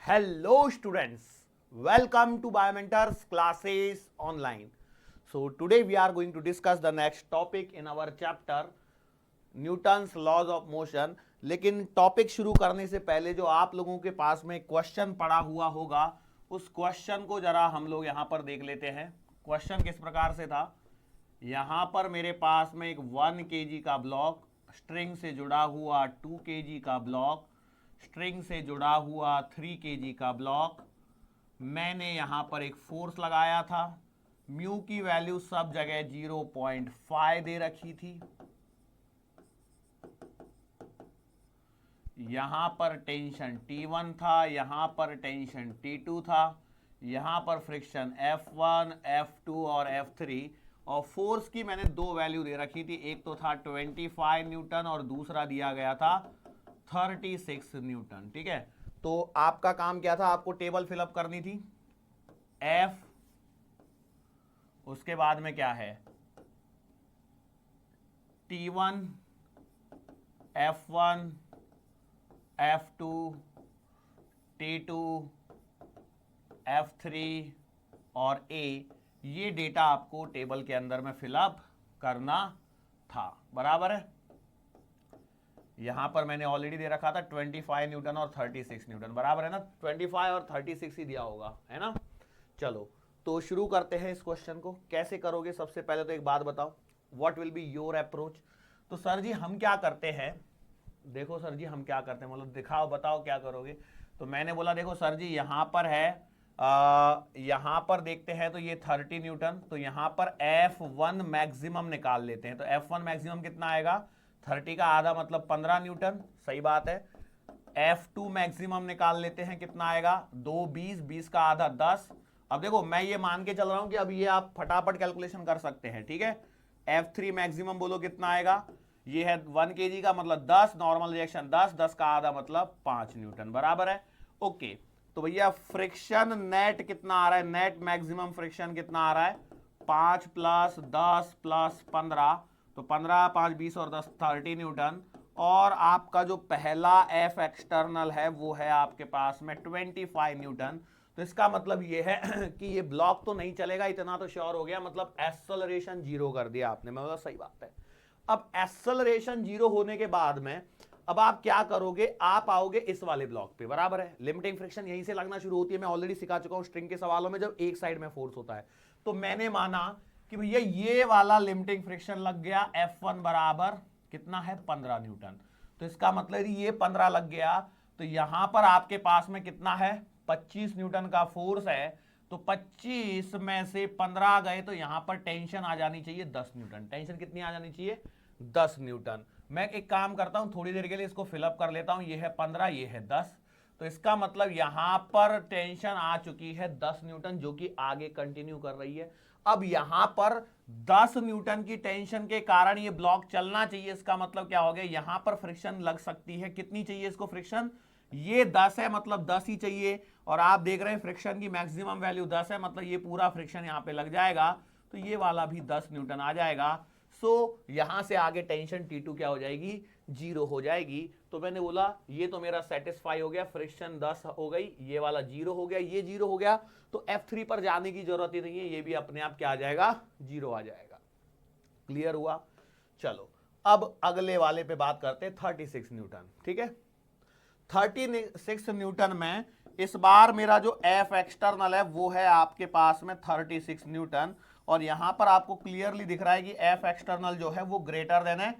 Hello students, welcome to Biomentors classes online. So today we are going to discuss the next topic in our chapter Newton's laws of motion. लेकिन topic शुरू करने से पहले जो आप लोगों के पास में क्वेश्चन पड़ा हुआ होगा उस क्वेश्चन को जरा हम लोग यहां पर देख लेते हैं। क्वेश्चन किस प्रकार से था, यहां पर मेरे पास में एक 1 kg का ब्लॉक, स्ट्रिंग से जुड़ा हुआ 2 kg का ब्लॉक, स्ट्रिंग से जुड़ा हुआ 3 kg का ब्लॉक, मैंने यहां पर एक फोर्स लगाया था, म्यू की वैल्यू सब जगह 0.5 दे रखी थी, यहां पर टेंशन T1 था, यहां पर टेंशन T2 था, यहां पर फ्रिक्शन F1, F2 और F3, और फोर्स की मैंने दो वैल्यू दे रखी थी, एक तो था 25 न्यूटन और दूसरा दिया गया था 36 न्यूटन। ठीक है, तो आपका काम क्या था, आपको टेबल फिलअप करनी थी। F, उसके बाद में क्या है T1, F1, F2, T2, F3 और A, ये डेटा आपको टेबल के अंदर में फिलअप करना था। बराबर है, यहां पर मैंने ऑलरेडी दे रखा था 25 न्यूटन और 36 न्यूटन। बराबर है ना, 25 और 36 ही दिया होगा, है ना। चलो तो शुरू करते हैं इस क्वेश्चन को। कैसे करोगे, सबसे पहले तो एक बात बताओ, what will be your approach. तो सर जी हम क्या करते हैं, देखो सर जी हम क्या करते हैं, मतलब दिखाओ बताओ क्या करोगे। तो मैंने बोला देखो सर जी यहां पर है, यहां पर देखते हैं तो ये 30 न्यूटन, तो यहां पर F1 मैक्सिमम निकाल लेते हैं। तो F1 मैक्सिमम कितना आएगा, 30 का आधा मतलब 15 न्यूटन, सही बात है। F2 मैक्सिमम निकाल लेते हैं, कितना आएगा 2 20, 20 का आधा 10। अब देखो मैं ये मान के चल रहा हूं कि अब ये आप फटाफट कैलकुलेशन कर सकते हैं। ठीक है, F3 मैक्सिमम बोलो कितना आएगा, ये है 1 kg का मतलब 10, नॉर्मल रिएक्शन 10, 10 का आधा मतलब 5 न्यूटन। बराबर है, ओके। तो भैया फ्रिक्शन नेट कितना आ रहा है, नेट मैक्सिमम फ्रिक्शन कितना आ रहा है, 5 + 10 + 15, तो 15 5 20 और 10 30 न्यूटन। और आपका जो पहला एफ एक्सटर्नल है वो है आपके पास में 25 न्यूटन। तो इसका मतलब ये है कि ये ब्लॉक तो नहीं चलेगा, इतना तो श्योर हो गया, मतलब एक्सेलरेशन 0 कर दिया आपने, मतलब सही बात है। अब एक्सेलरेशन 0 होने के बाद में अब आप क्या करोगे, आप आओगे इस वाले ब्लॉक पे। बराबर है, लिमिटिंग फ्रिक्शन यहीं से लगना शुरू होती है, मैं ऑलरेडी सिखा चुका हूं स्ट्रिंग के सवालों में, जब एक साइड में फोर्स होता है। तो मैंने माना कि भैया ये वाला लिमिटिंग फ्रिक्शन लग गया, F1 बराबर कितना है 15 न्यूटन। तो इसका मतलब ये 15 लग गया, तो यहां पर आपके पास में कितना है 25 न्यूटन का फोर्स है। तो 25 में से 15 गए तो यहां पर टेंशन आ जानी चाहिए 10 न्यूटन। टेंशन कितनी आ जानी चाहिए, 10 न्यूटन। मैं एक काम करता हूं, थोड़ी देर के लिए इसको फिलअप कर लेता हूं, ये है 15, ये है 10, तो इसका मतलब यहां पर टेंशन आ चुकी है 10 न्यूटन, जो कि आगे कंटिन्यू कर रही है। अब यहां पर 10 न्यूटन की टेंशन के कारण ये ब्लॉक चलना चाहिए, इसका मतलब क्या हो गया, यहां पर फ्रिक्शन लग सकती है, कितनी चाहिए इसको फ्रिक्शन, ये 10 है मतलब 10 ही चाहिए, और आप देख रहे हैं फ्रिक्शन की मैक्सिमम वैल्यू 10 है, मतलब ये पूरा फ्रिक्शन यहां पे लग जाएगा, तो ये वाला भी 10 न्यूटन आ जाएगा। सो यहां से आगे टेंशन T2 क्या हो जाएगी, 0 हो जाएगी। तो मैंने बोला ये तो मेरा सेटिस्फाई हो गया, फ्रिक्शन 10 हो गई, ये वाला 0 हो गया, ये 0 हो गया, तो F3 पर जाने की जरूरत ही नहीं है, ये भी अपने आप क्या आ जाएगा, 0 आ जाएगा। क्लियर हुआ। चलो अब अगले वाले पे बात करते हैं, 36 न्यूटन। ठीक है, 36 न्यूटन में इस बार मेरा जो एफ एक्सटर्नल है वो है आपके पास में 36 न्यूटन, और यहां पर आपको क्लियरली दिख रहा है कि एफ एक्सटर्नल जो है वो ग्रेटर देन है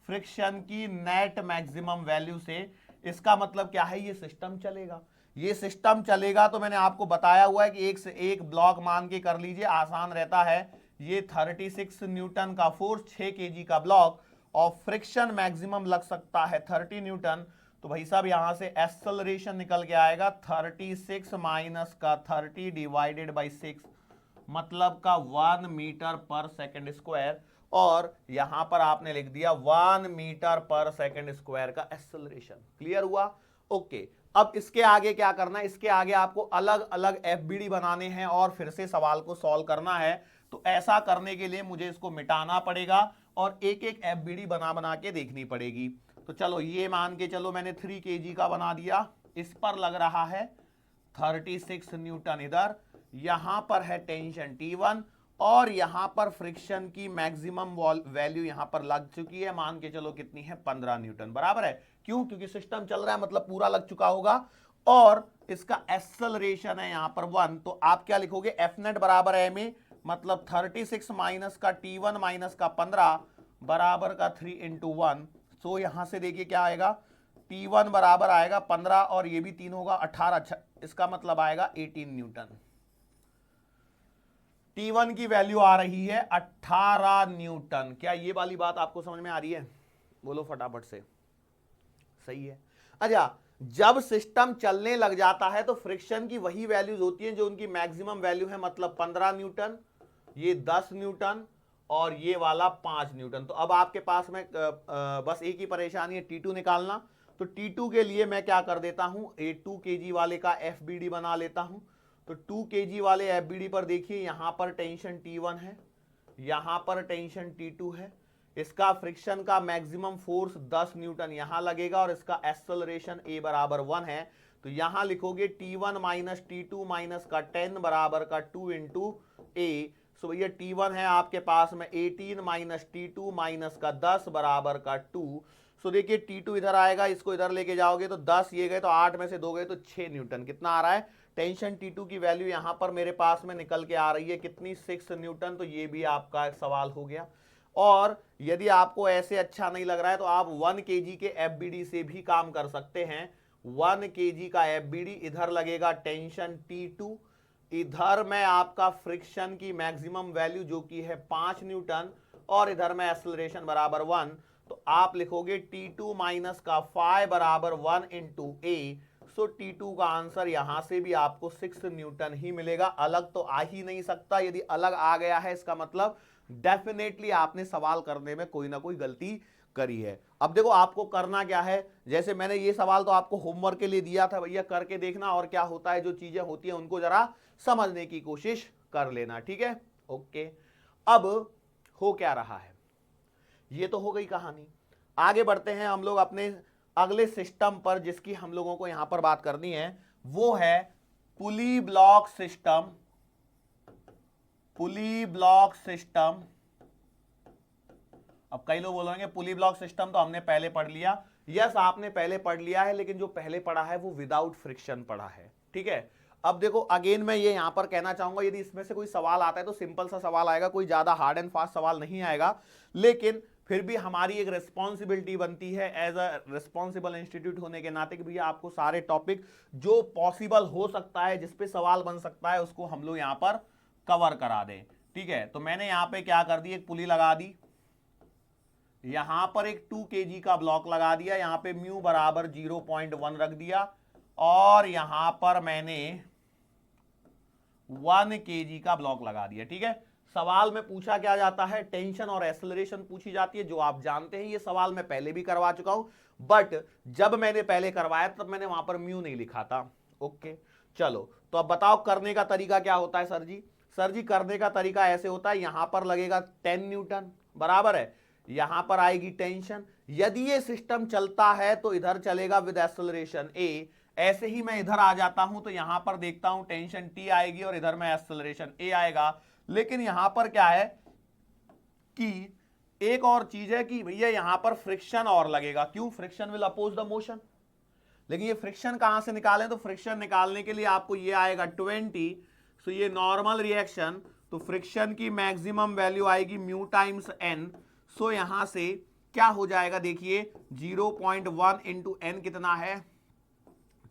फ्रिक्शन की नेट मैक्सिमम वैल्यू से। इसका मतलब क्या है, ये सिस्टम चलेगा, ये सिस्टम चलेगा। तो मैंने आपको बताया हुआ है कि एक से एक ब्लॉक मान के कर लीजिए, आसान रहता है। ये 36 न्यूटन का फोर्स, 6 kg का ब्लॉक, और फ्रिक्शन मैक्सिमम लग सकता है 30 न्यूटन। तो भाई साहब यहां से एक्सेलरेशन निकल के आएगा 36 माइनस का 30 डिवाइडेड बाई 6, मतलब का 1 मीटर पर सेकंड स्क्वायर, और यहां पर आपने लिख दिया 1 मीटर पर सेकंड स्क्वायर का एक्सेलरेशन। क्लियर हुआ, ओके। अब इसके आगे क्या करना है, इसके आगे आपको अलग अलग एफबीडी बनाने हैं और फिर से सवाल को सॉल्व करना है। तो ऐसा करने के लिए मुझे इसको मिटाना पड़ेगा और एक एक एफबीडी बना बना के देखनी पड़ेगी। तो चलो ये मान के चलो मैंने 3 kg का बना दिया, इस पर लग रहा है 36 न्यूटन इधर, यहां पर है टेंशन T1 और यहां पर फ्रिक्शन की मैक्सिमम वैल्यू यहां पर लग चुकी है, मान के चलो कितनी है 15 न्यूटन, बराबर है। क्यों? क्योंकि सिस्टम चल रहा है, मतलब पूरा लग चुका होगा और इसका एक्सेलरेशन है यहां पर 1। तो आप क्या लिखोगे, एफ नेट बराबर है में, मतलब 36 माइनस का T1 माइनस का 15 बराबर का 3 इंटू 1। सो यहां से देखिए क्या आएगा, T1 बराबर आएगा 15 और ये भी 3 होगा 18, इसका मतलब आएगा 18 न्यूटन। T1 की वैल्यू आ रही है 18 न्यूटन। क्या ये वाली बात आपको समझ में आ रही है? बोलो फटाफट से। सही है। अच्छा, जब सिस्टम चलने लग जाता है तो फ्रिक्शन की वही वैल्यूज होती हैं जो उनकी मैक्सिमम वैल्यू है, मतलब 15 न्यूटन, ये 10 न्यूटन और ये वाला 5 न्यूटन। तो अब आपके पास में बस एक ही परेशानी है, T2 निकालना। तो T2 के लिए मैं क्या कर देता हूं, 2 kg वाले का FBD बना लेता हूं। तो 2 kg वाले FBD पर देखिए यहां पर टेंशन T1 है, यहां पर टेंशन T2 है, इसका फ्रिक्शन का मैक्सिमम फोर्स 10 न्यूटन यहां लगेगा और इसका एक्सेलरेशन A बराबर 1 है। तो यहां लिखोगे T1 माइनस T2 माइनस का 10 बराबर का 2 इंटू A। सो भैया T1 है आपके पास में 18 माइनस T2 माइनस का 10 बराबर का 2। सो देखिए T2 इधर आएगा, इसको इधर लेके जाओगे तो 10 ये गए तो 8 में से 2 गए तो 6 न्यूटन। कितना आ रहा है? टेंशन T2 की वैल्यू यहां पर मेरे पास में निकल के आ रही है कितनी, 6 न्यूटन। तो ये भी आपका एक सवाल हो गया। और यदि आपको ऐसे अच्छा नहीं लग रहा है तो आप 1 kg के FBD से भी काम कर सकते हैं। 1 kg का FBD, इधर लगेगा टेंशन T2, इधर में आपका फ्रिक्शन की मैक्सिमम वैल्यू जो कि है 5 न्यूटन और इधर में एक्सेलरेशन बराबर 1। तो आप लिखोगे T2 माइनस का 5 बराबर 1 इंटू A। सो T2 का आंसर यहां से भी आपको 6 न्यूटन ही मिलेगा, अलग तो आ ही नहीं सकता। यदि अलग आ गया है इसका मतलब डेफिनेटली आपने सवाल करने में कोई ना कोई गलती करी है। अब देखो आपको करना क्या है, जैसे मैंने ये सवाल तो आपको होमवर्क के लिए दिया था, भैया करके देखना और क्या होता है, जो चीजें होती हैं उनको जरा समझने की कोशिश कर लेना, ठीक है? ओके, अब हो क्या रहा है, ये तो हो गई कहानी। आगे बढ़ते हैं हम लोग अपने अगले सिस्टम पर, जिसकी हम लोगों को यहां पर बात करनी है, वो है पुली ब्लॉक सिस्टम। पुली ब्लॉक सिस्टम। अब कई लोग बोलेंगे पुली ब्लॉक सिस्टम तो हमने पहले पढ़ लिया। यस, आपने पहले पढ़ लिया है, लेकिन जो पहले पढ़ा है वो विदाउट फ्रिक्शन पढ़ा है, ठीक है? अब देखो अगेन मैं ये यहां पर कहना चाहूंगा, यदि इसमें से कोई सवाल आता है तो सिंपल सा सवाल आएगा, कोई ज्यादा हार्ड एंड फास्ट सवाल नहीं आएगा। लेकिन फिर भी हमारी एक रिस्पॉन्सिबिलिटी बनती है एज अ रिस्पॉन्सिबल इंस्टीट्यूट होने के नाते कि भैया आपको सारे टॉपिक जो पॉसिबल हो सकता है, जिसपे सवाल बन सकता है, उसको हम लोग यहां पर कवर करा दें, ठीक है? तो मैंने यहां पे क्या कर दी, एक पुली लगा दी, यहां पर एक 2 kg का ब्लॉक लगा दिया, यहां पे म्यू बराबर 0.1 रख दिया और यहां पर मैंने 1 kg का ब्लॉक लगा दिया, ठीक है? सवाल में पूछा क्या जाता है, टेंशन और एक्सेलरेशन पूछी जाती है, जो आप जानते हैं। ये सवाल मैं पहले भी करवा चुका हूं, बट जब मैंने पहले करवाया तब मैंने वहां पर म्यू नहीं लिखा था। ओके, चलो तो अब बताओ करने का तरीका क्या होता है सर जी? सर जी करने का तरीका ऐसे होता है, यहां पर लगेगा 10 न्यूटन, बराबर है, यहां पर आएगी टेंशन। यदि ये सिस्टम चलता है तो इधर चलेगा विद एक्सेलरेशन A। ऐसे ही मैं इधर आ जाता हूं तो यहां पर देखता हूं टेंशन T आएगी और इधर में एक्सेलरेशन A आएगा। लेकिन यहां पर क्या है कि एक और चीज है कि भैया यहां पर फ्रिक्शन और लगेगा। क्यों? Friction will oppose the motion. लेकिन ये फ्रिक्शन कहां से निकालें, तो फ्रिक्शन निकालने के लिए आपको ये आएगा 20। सो ये नॉर्मल रिएक्शन, तो फ्रिक्शन की मैक्सिमम वैल्यू आएगी म्यू टाइम्स n। सो यहां से क्या हो जाएगा, देखिए 0.1 इंटू एन कितना है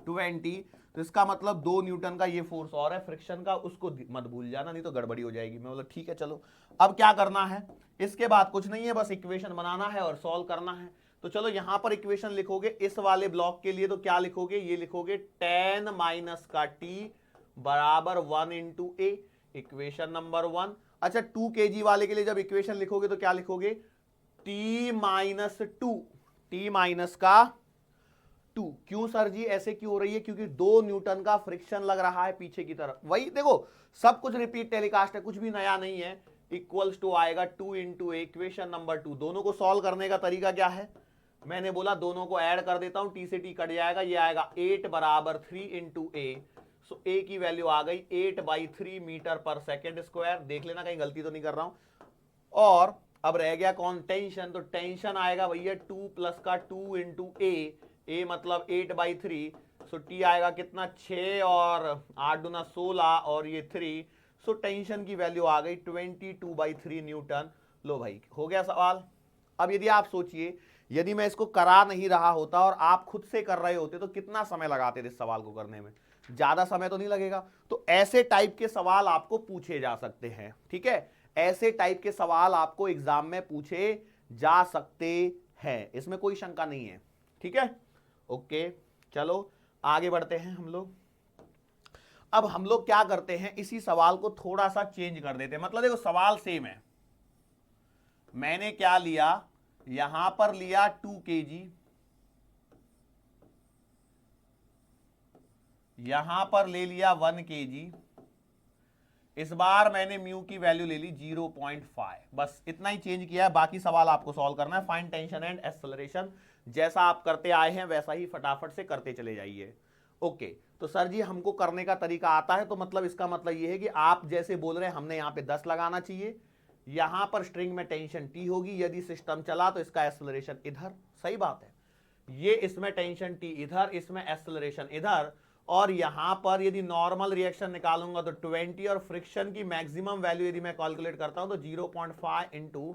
20। तो इसका मतलब 2 न्यूटन का ये फोर्स और है फ्रिक्शन का, उसको मत भूल जाना नहीं तो गड़बड़ी हो जाएगी। मैं बोला ठीक है चलो, अब क्या करना है, इसके बाद कुछ नहीं है, बस इक्वेशन बनाना है और सॉल्व करना है। तो चलो यहां पर इक्वेशन लिखोगे इस वाले ब्लॉक के लिए, तो क्या लिखोगे, ये लिखोगे 10 माइनस का टी बराबर 1 इंटू ए, इक्वेशन नंबर 1। अच्छा 2 kg वाले के लिए जब इक्वेशन लिखोगे तो क्या लिखोगे, t माइनस 2, टी माइनस का 2। क्यों सर जी ऐसे क्यों हो रही है, क्योंकि 2 न्यूटन का फ्रिक्शन लग रहा है पीछे की तरफ। वही देखो सब कुछ रिपीट टेलीकास्ट है, कुछ भी नया नहीं है। इक्वल्स टू आएगा 2 इंटू इक्वेशन नंबर 2। दोनों को सॉल्व करने का तरीका क्या है, मैंने बोला दोनों को ऐड कर देता हूं, टी से टी कट जाएगा, ये आएगा 8 बराबर 3 इंटू ए। सो ए की वैल्यू आ गई 8/3 मीटर पर सेकेंड स्क्वायर। देख लेना कहीं गलती तो नहीं कर रहा हूं। और अब रह गया कौन, टेंशन। तो टेंशन आएगा भैया 2 प्लस का 2 इंटू ए मतलब 8/3। सो टी आएगा कितना 6 और 8 दूना 16 और ये 3। सो टेंशन की वैल्यू आ गई 22/3 न्यूटन। लो भाई हो गया सवाल। अब यदि आप सोचिए यदि मैं इसको करा नहीं रहा होता और आप खुद से कर रहे होते तो कितना समय लगाते थे इस सवाल को करने में? ज्यादा समय तो नहीं लगेगा। तो ऐसे टाइप के सवाल आपको पूछे जा सकते हैं, ठीक है, ऐसे टाइप के सवाल आपको एग्जाम में पूछे जा सकते हैं, इसमें कोई शंका नहीं है, ठीक है। ओके चलो आगे बढ़ते हैं हम लोग। अब हम लोग क्या करते हैं, इसी सवाल को थोड़ा सा चेंज कर देते हैं। मतलब देखो सवाल सेम है, मैंने क्या लिया, यहां पर लिया 2 kg, यहां पर ले लिया 1 kg, इस बार मैंने म्यू की वैल्यू ले ली 0.5। बस इतना ही चेंज किया है, बाकी सवाल आपको सॉल्व करना है। फाइंड टेंशन एंड एक्सेलरेशन, जैसा आप करते आए हैं वैसा ही फटाफट से करते चले जाइए। ओके तो सर जी हमको करने का तरीका आता है, तो मतलब इसका मतलब ये है कि आप जैसे बोल रहे हैं हमने यहां पे 10 लगाना चाहिए, यहां पर स्ट्रिंग में टेंशन टी होगी, यदि सिस्टम चला तो इसका एक्सेलरेशन इधर। सही बात है, ये इसमें टेंशन टी इधर, इसमें एक्सेलरेशन इधर। और यहां पर यदि नॉर्मल रिएक्शन निकालूंगा तो 20 और फ्रिक्शन की मैक्सिमम वैल्यू यदि मैं कैलकुलेट करता हूं तो 0.5 इंटू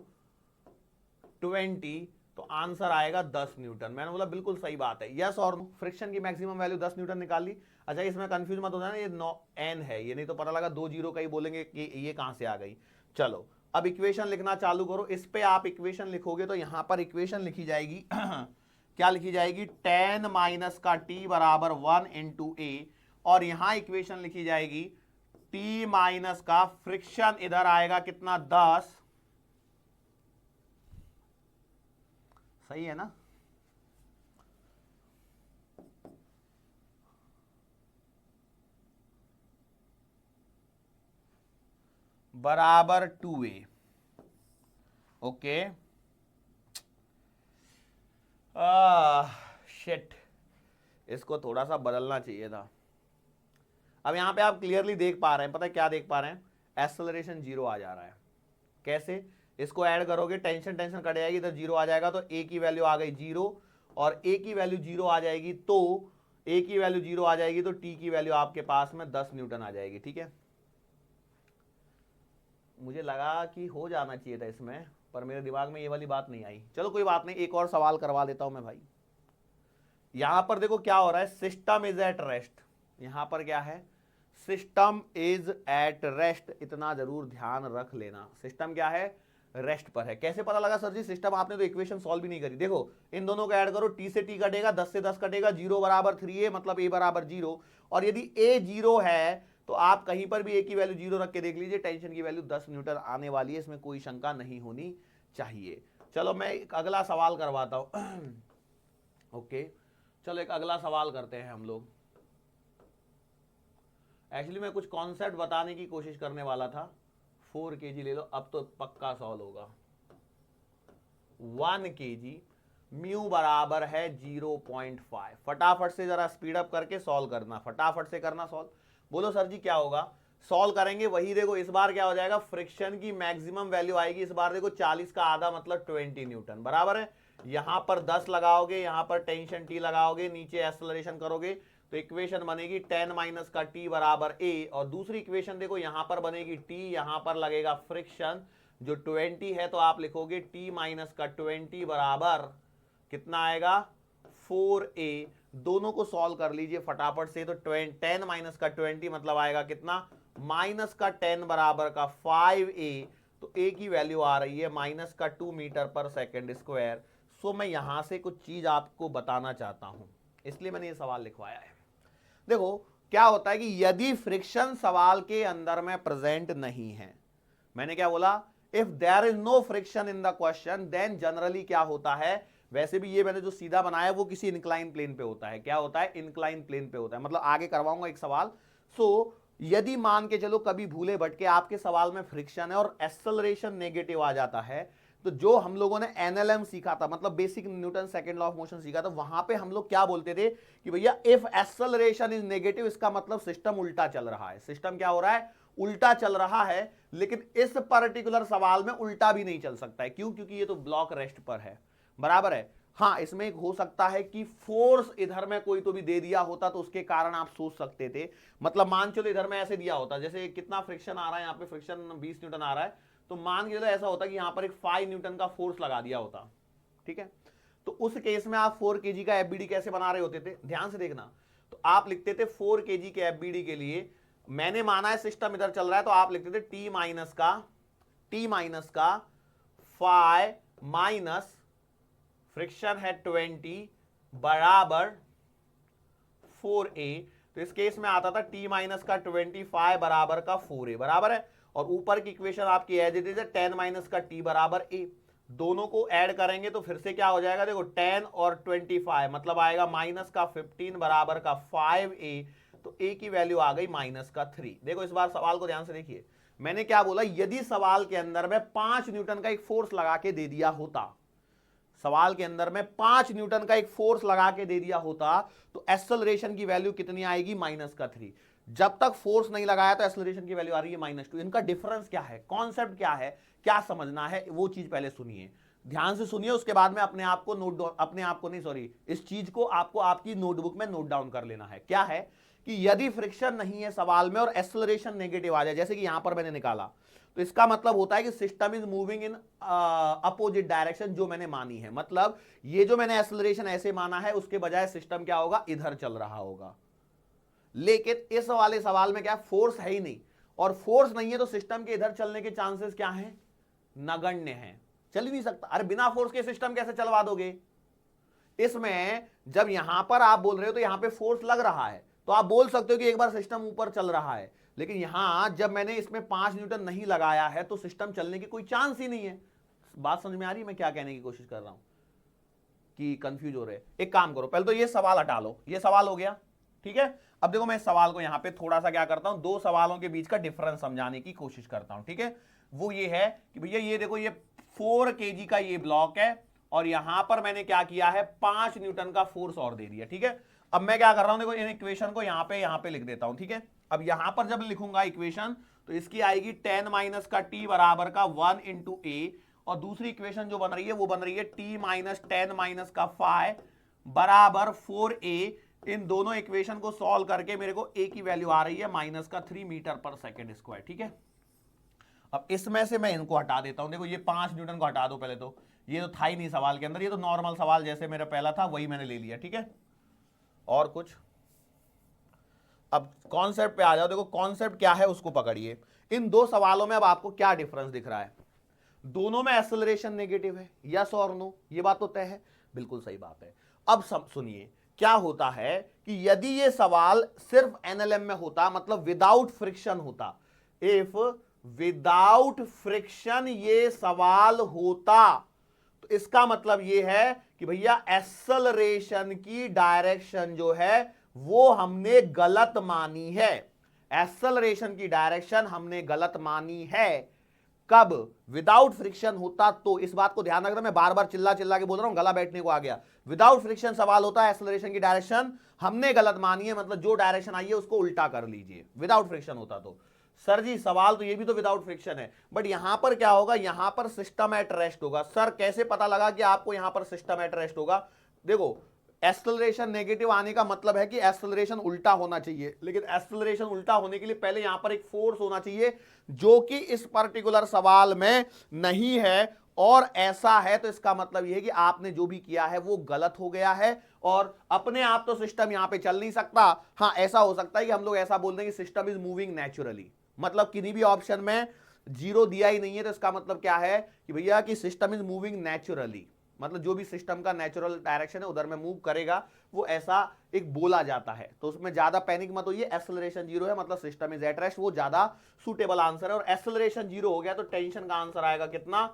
20, तो आंसर आएगा 10 न्यूटन। मैंने बोला बिल्कुल सही बात है, यस और नो। फ्रिक्शन की मैक्सिमम वैल्यू 10 न्यूटन निकाल ली। अच्छा इसमें कंफ्यूज मत हो जाना, ये एन है, ये नहीं तो पता लगा 2 जीरो का ही बोलेंगे कि ये कहां से आ गई। चलो अब इक्वेशन लिखना चालू करो। इस पे आप इक्वेशन लिखोगे तो यहां पर इक्वेशन लिखी जाएगी क्या लिखी जाएगी, tan माइनस का t बराबर 1 इंटू ए, और यहां इक्वेशन लिखी जाएगी t माइनस का फ्रिक्शन इधर आएगा कितना 10। सही है ना, बराबर 2a। ओके शिट, इसको थोड़ा सा बदलना चाहिए था। अब यहां पे आप क्लियरली देख पा रहे हैं, पता है क्या देख पा रहे हैं, एक्सेलरेशन 0 आ जा रहा है। कैसे, इसको ऐड करोगे टेंशन टेंशन कट जाएगी, इधर 0 आ जाएगा, तो ए की वैल्यू आ गई 0, और ए की वैल्यू 0 आ जाएगी तो ए की वैल्यू 0 आ जाएगी तो टी की वैल्यू आपके पास में 10 न्यूटन आ जाएगी। ठीक है, मुझे लगा कि हो जाना चाहिए था इसमें, पर मेरे दिमाग में ये वाली बात नहीं आई। चलो कोई बात नहीं, एक और सवाल करवा देता हूं मैं भाई। यहां पर देखो क्या हो रहा है, सिस्टम इज एट रेस्ट। यहां पर क्या है, सिस्टम इज एट रेस्ट, इतना जरूर ध्यान रख लेना। सिस्टम क्या है, रेस्ट पर है। कैसे पता लगा सर जी, सिस्टम आपने तो इक्वेशन सॉल्व भी नहीं करी। देखो इन दोनों को ऐड करो, टी से टी कटेगा, 10 से 10 कटेगा, 0 बराबर 3a मतलब a बराबर 0। और यदि a 0 है तो आप कहीं पर भी a की वैल्यू 0 रख के देख लीजिए, टेंशन की वैल्यू 10 न्यूटन आने वाली है, इसमें कोई शंका नहीं होनी चाहिए। चलो मैं एक अगला सवाल करवाता हूं ओके चलो एक अगला सवाल करते हैं हम लोग। एक्चुअली मैं कुछ कॉन्सेप्ट बताने की कोशिश करने वाला था। 4 kg ले लो, अब तो पक्का सॉल्व होगा। 1 kg म्यू बराबर है 0.5। फटाफट से जरा स्पीड अप करके सॉल्व करना, फटाफट से करना सॉल्व। बोलो सर जी क्या होगा, सॉल्व करेंगे वही। देखो इस बार क्या हो जाएगा, फ्रिक्शन की मैक्सिमम वैल्यू आएगी इस बार, देखो 40 का आधा मतलब 20 न्यूटन बराबर है। यहां पर 10 लगाओगे, यहां पर टेंशन टी लगाओगे, नीचे एक्सेलरेशन करोगे तो इक्वेशन बनेगी tan माइनस का t बराबर a। और दूसरी इक्वेशन देखो यहां पर बनेगी t, यहां पर लगेगा फ्रिक्शन जो 20 है, तो आप लिखोगे t माइनस का 20 बराबर कितना आएगा 4a। दोनों को सॉल्व कर लीजिए फटाफट से। तो 10 माइनस का 20 मतलब आएगा कितना, माइनस का 10 बराबर का 5a। तो a की वैल्यू आ रही है माइनस का 2 मीटर पर सेकेंड स्क्वायर। सो मैं यहां से कुछ चीज आपको बताना चाहता हूं, इसलिए मैंने ये सवाल लिखवाया है। देखो क्या होता है कि यदि फ्रिक्शन सवाल के अंदर में प्रेजेंट नहीं है, मैंने क्या बोला, if there is no friction in the question then generally क्या होता है, वैसे भी ये मैंने जो सीधा बनाया वो किसी इंक्लाइन प्लेन पे होता है। क्या होता है, इंक्लाइन प्लेन पे होता है। मतलब आगे करवाऊंगा एक सवाल। सो यदि मान के चलो कभी भूले भटके आपके सवाल में फ्रिक्शन है और एक्सेलरेशन नेगेटिव आ जाता है, तो जो हम लोगों ने एनएलएम सीखा था, मतलब basic Newton second law of motion सीखा था, वहां पे हम लोग क्या बोलते थे कि भैया इफ एक्सेलरेशन इज नेगेटिव, इसका मतलब सिस्टम उल्टा चल रहा है। सिस्टम क्या हो रहा है? उल्टा चल रहा है। लेकिन इस पर्टिकुलर सवाल में उल्टा भी नहीं चल सकता है। क्यों? क्योंकि ये तो ब्लॉक रेस्ट पर है, बराबर है। हाँ, इसमें एक हो सकता है कि फोर्स इधर में कोई तो भी दे दिया होता, तो उसके कारण आप सोच सकते थे, मतलब मान चलो इधर में ऐसे दिया होता, जैसे कितना फ्रिक्शन आ रहा है यहाँ पे, फ्रिक्शन 20 न्यूटन आ रहा है, तो मान के चलो ऐसा होता कि यहाँ पर एक 5 न्यूटन का फोर्स लगा दिया होता, ठीक है। तो उस केस में आप 4 kg का एफबीडी कैसे बना रहे होते थे? ध्यान से देखना। तो आप लिखते थे 4 kg के एफबीडी के लिए, मैंने माना है सिस्टम इधर चल रहा है, तो आप लिखते थे टी माइनस का फाइ माइनस फ्रिक्शन है 20 बराबर 4a। तो इस केस में आता था टी माइनस का 25 बराबर का 4a, बराबर है। और ऊपर की इक्वेशन आपकी एज इट इज है 10 माइनस का t बराबर a। दोनों को ऐड करेंगे तो फिर से क्या हो जाएगा? देखो 10 और 25, मतलब आएगा माइनस का 15 बराबर का 5a। तो a की वैल्यू आ गई माइनस का 3। देखो इस बार सवाल को ध्यान से देखिए, मैंने क्या बोला? यदि सवाल के अंदर में 5 न्यूटन का एक फोर्स लगा के दे दिया होता, सवाल के अंदर में 5 न्यूटन का एक फोर्स लगा के दे दिया होता, तो एक्सेलरेशन की वैल्यू कितनी आएगी? माइनस का 3। जब तक फोर्स नहीं लगाया तो एक्सेलरेशन की वैल्यू आ रही है -2। इनका डिफरेंस क्या है? कॉन्सेप्ट क्या है? क्या समझना है? वो चीज पहले सुनिए, ध्यान से सुनिए, उसके बाद में अपने आप को इस चीज को आपको आपकी नोटबुक में नोट डाउन कर लेना है। क्या है कि यदि फ्रिक्शन नहीं है सवाल में और एक्सेलरेशन नेगेटिव आ जाए, जैसे कि यहां पर मैंने निकाला, तो इसका मतलब होता है कि system is moving in opposite direction, जो मैंने मानी है। मतलब ये जो मैंने एक्सेलरेशन ऐसे माना है, उसके बजाय सिस्टम क्या होगा? इधर चल रहा होगा। लेकिन इस वाले सवाल में क्या, फोर्स है ही नहीं, और फोर्स नहीं है तो सिस्टम के इधर चलने के चांसेस क्या हैं? नगण्य हैं, चल ही नहीं सकता। अरे बिना फोर्स के सिस्टम कैसे चलवा दोगे? इसमें जब यहां पर आप बोल रहे हो तो यहां पे फोर्स लग रहा है, तो आप बोल सकते हो कि एक बार सिस्टम ऊपर चल रहा है। लेकिन यहां जब मैंने इसमें 5 न्यूटन नहीं लगाया है, तो सिस्टम चलने की कोई चांस ही नहीं है। बात समझ में आ रही है मैं क्या कहने की कोशिश कर रहा हूं? कि कंफ्यूज हो रहे? एक काम करो, पहले तो ये सवाल हटा लो, ये सवाल हो गया, ठीक है। अब देखो मैं इस सवाल को यहां पे थोड़ा सा क्या करता हूं, दो सवालों के बीच का डिफरेंस समझाने की कोशिश करता हूं, ठीक है। वो ये है कि भैया ये देखो, ये 4 kg का ये ब्लॉक है, और यहां पर मैंने क्या किया है? 5 न्यूटन का फोर्स और दे दिया, ठीक है। अब मैं क्या कर रहा हूं, देखो इन इक्वेशन को यहां पे लिख देता हूं, ठीक है। अब यहां पर जब लिखूंगा इक्वेशन, तो इसकी आएगी 10 माइनस का t बराबर का 1 इंटू ए, और दूसरी इक्वेशन जो बन रही है वो बन रही है t माइनस 10 माइनस का 5 बराबर 4a। इन दोनों इक्वेशन को सॉल्व करके मेरे को a की वैल्यू आ रही है माइनस का 3 मीटर पर सेकेंड स्क्वायर, ठीक है। अब इसमें से मैं इनको हटा देता हूं, देखो ये 5 न्यूटन को हटा दो पहले, तो ये तो था ही नहीं सवाल के अंदर, ये तो नॉर्मल सवाल जैसे मेरा पहला था वही मैंने ले लिया, ठीक है। और कुछ? अब कॉन्सेप्ट पे आ जाओ, देखो कॉन्सेप्ट क्या है उसको पकड़िए। इन दो सवालों में अब आपको क्या डिफरेंस दिख रहा है? दोनों में एक्सेलरेशन नेगेटिव है, यस और नो, ये बात तो तय है, बिल्कुल सही बात है। अब सब सुनिए, क्या होता है कि यदि ये सवाल सिर्फ एनएलएम में होता, मतलब विदाउट फ्रिक्शन होता, इफ विदाउट फ्रिक्शन ये सवाल होता, तो इसका मतलब ये है कि भैया एक्सेलरेशन की डायरेक्शन जो है वो हमने गलत मानी है। एक्सेलरेशन की डायरेक्शन हमने गलत मानी है। कब? विदाउट फ्रिक्शन होता तो। इस बात को ध्यान रखना, मैं बार बार चिल्ला चिल्ला के बोल रहा हूं, गला बैठने को आ गया। विदाउट फ्रिक्शन सवाल होता है, एक्सेलरेशन की डायरेक्शन हमने गलत मानी है, मतलब जो डायरेक्शन आई है उसको उल्टा कर लीजिए, विदाउट फ्रिक्शन होता तो। सर जी सवाल तो ये भी तो विदाउट फ्रिक्शन है, बट यहां पर क्या होगा? यहां पर सिस्टम एट रेस्ट होगा। सर कैसे पता लगा कि आपको यहां पर सिस्टम एट रेस्ट होगा? देखो एक्सेलरेशन नेगेटिव आने का मतलब है कि एक्सेलरेशन उल्टा होना चाहिए, लेकिन एक्सेलरेशन उल्टा होने के लिए पहले यहां पर एक फोर्स होना चाहिए, जो कि इस पर्टिकुलर सवाल में नहीं है। और ऐसा है तो इसका मतलब यह है कि आपने जो भी किया है वो गलत हो गया है, और अपने आप तो सिस्टम यहां पे चल नहीं सकता। हाँ, ऐसा हो सकता है कि हम लोग ऐसा बोल दें कि सिस्टम इज मूविंग नेचुरली, मतलब किसी भी ऑप्शन में जीरो दिया ही नहीं है, तो इसका मतलब क्या है कि भैया कि सिस्टम इज मूविंग नेचुरली, मतलब जो भी सिस्टम का नेचुरल डायरेक्शन है उधर में मूव करेगा, वो ऐसा एक बोला जाता है। तो उसमें ज्यादा पैनिक मत होइए, एक्सेलरेशन जीरो है मतलब सिस्टम इज एट रेस्ट, वो ज्यादा सुटेबल आंसर है। और एक्सेलरेशन जीरो हो गया तो टेंशन का आंसर आएगा कितना?